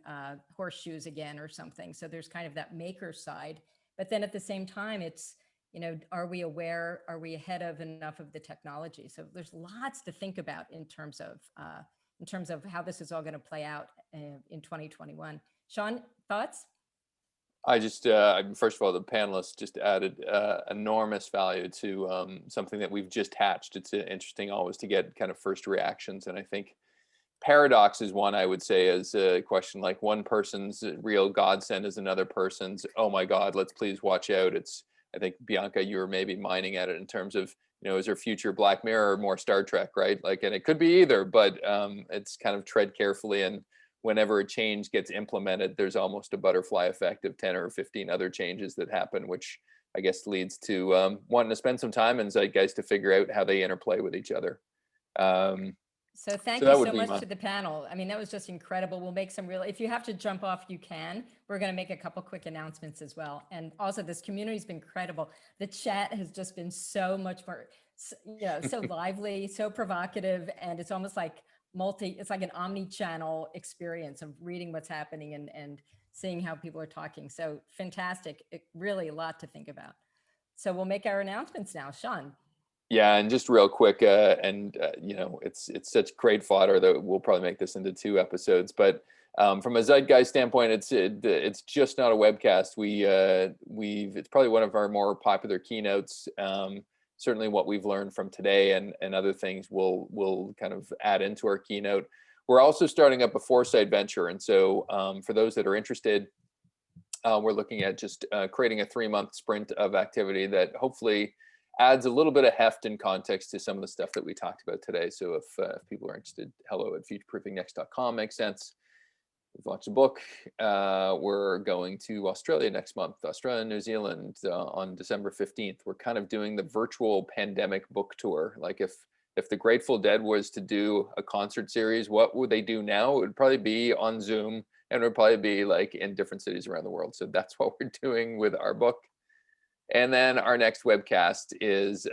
horseshoes again or something. So there's kind of that maker side. But then at the same time, it's, are we aware? Are we ahead of enough of the technology? So there's lots to think about in terms of how this is all going to play out in 2021. Sean, thoughts? I just, first of all, the panelists just added enormous value to something that we've just hatched. It's interesting always to get kind of first reactions. And I think paradox is one I would say is a question like one person's real godsend is another person's, oh my God, let's please watch out. I think, Bianca, you were maybe mining at it in terms of, is there future Black Mirror or more Star Trek, right? And it could be either, but it's kind of tread carefully. And whenever a change gets implemented, there's almost a butterfly effect of 10 or 15 other changes that happen, which I guess leads to wanting to spend some time in Zeitgeist to figure out how they interplay with each other. So thank you so much to the panel. I mean, that was just incredible. We'll make if you have to jump off, you can. We're going to make a couple quick announcements as well. And also this community has been incredible. The chat has just been so much more, so lively, so provocative. And it's almost like it's like an omni-channel experience of reading what's happening and seeing how people are talking. So fantastic. Really a lot to think about. So we'll make our announcements now. Sean. Yeah, and just real quick, it's such great fodder that we'll probably make this into 2 episodes. But from a Zeitgeist standpoint, it's just not a webcast. It's probably one of our more popular keynotes. Certainly, what we've learned from today and other things we'll kind of add into our keynote. We're also starting up a Foresight venture, and so for those that are interested, we're looking at just creating a 3-month sprint of activity that hopefully adds a little bit of heft and context to some of the stuff that we talked about today. So if people are interested, hello@futureproofingnext.com makes sense. We've launched a book. We're going to Australia next month, Australia and New Zealand on December 15th. We're kind of doing the virtual pandemic book tour. Like if if the Grateful Dead was to do a concert series, what would they do now? It would probably be on Zoom, and it would probably be like in different cities around the world. So that's what we're doing with our book. And then our next webcast is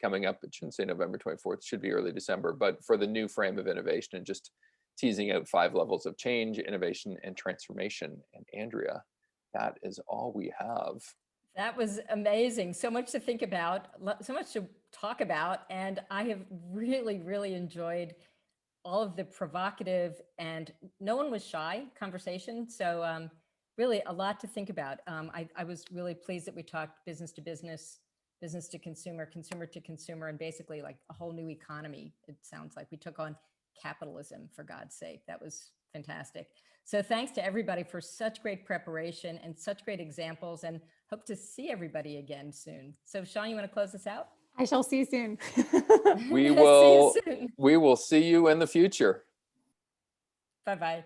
coming up. It shouldn't say November 24th, it should be early December, but for the new frame of innovation, and just teasing out 5 levels of change, innovation, and transformation. And Andrea, that is all we have. That was amazing. So much to think about, so much to talk about. And I have really, really enjoyed all of the provocative and no one was shy conversation. So really a lot to think about. I was really pleased that we talked business to business, business to consumer, consumer to consumer, and basically like a whole new economy. It sounds like we took on capitalism, for God's sake. That was fantastic. So thanks to everybody for such great preparation and such great examples, and hope to see everybody again soon. So Sean, you want to close this out? I shall see you soon. We will see you in the future. Bye-bye.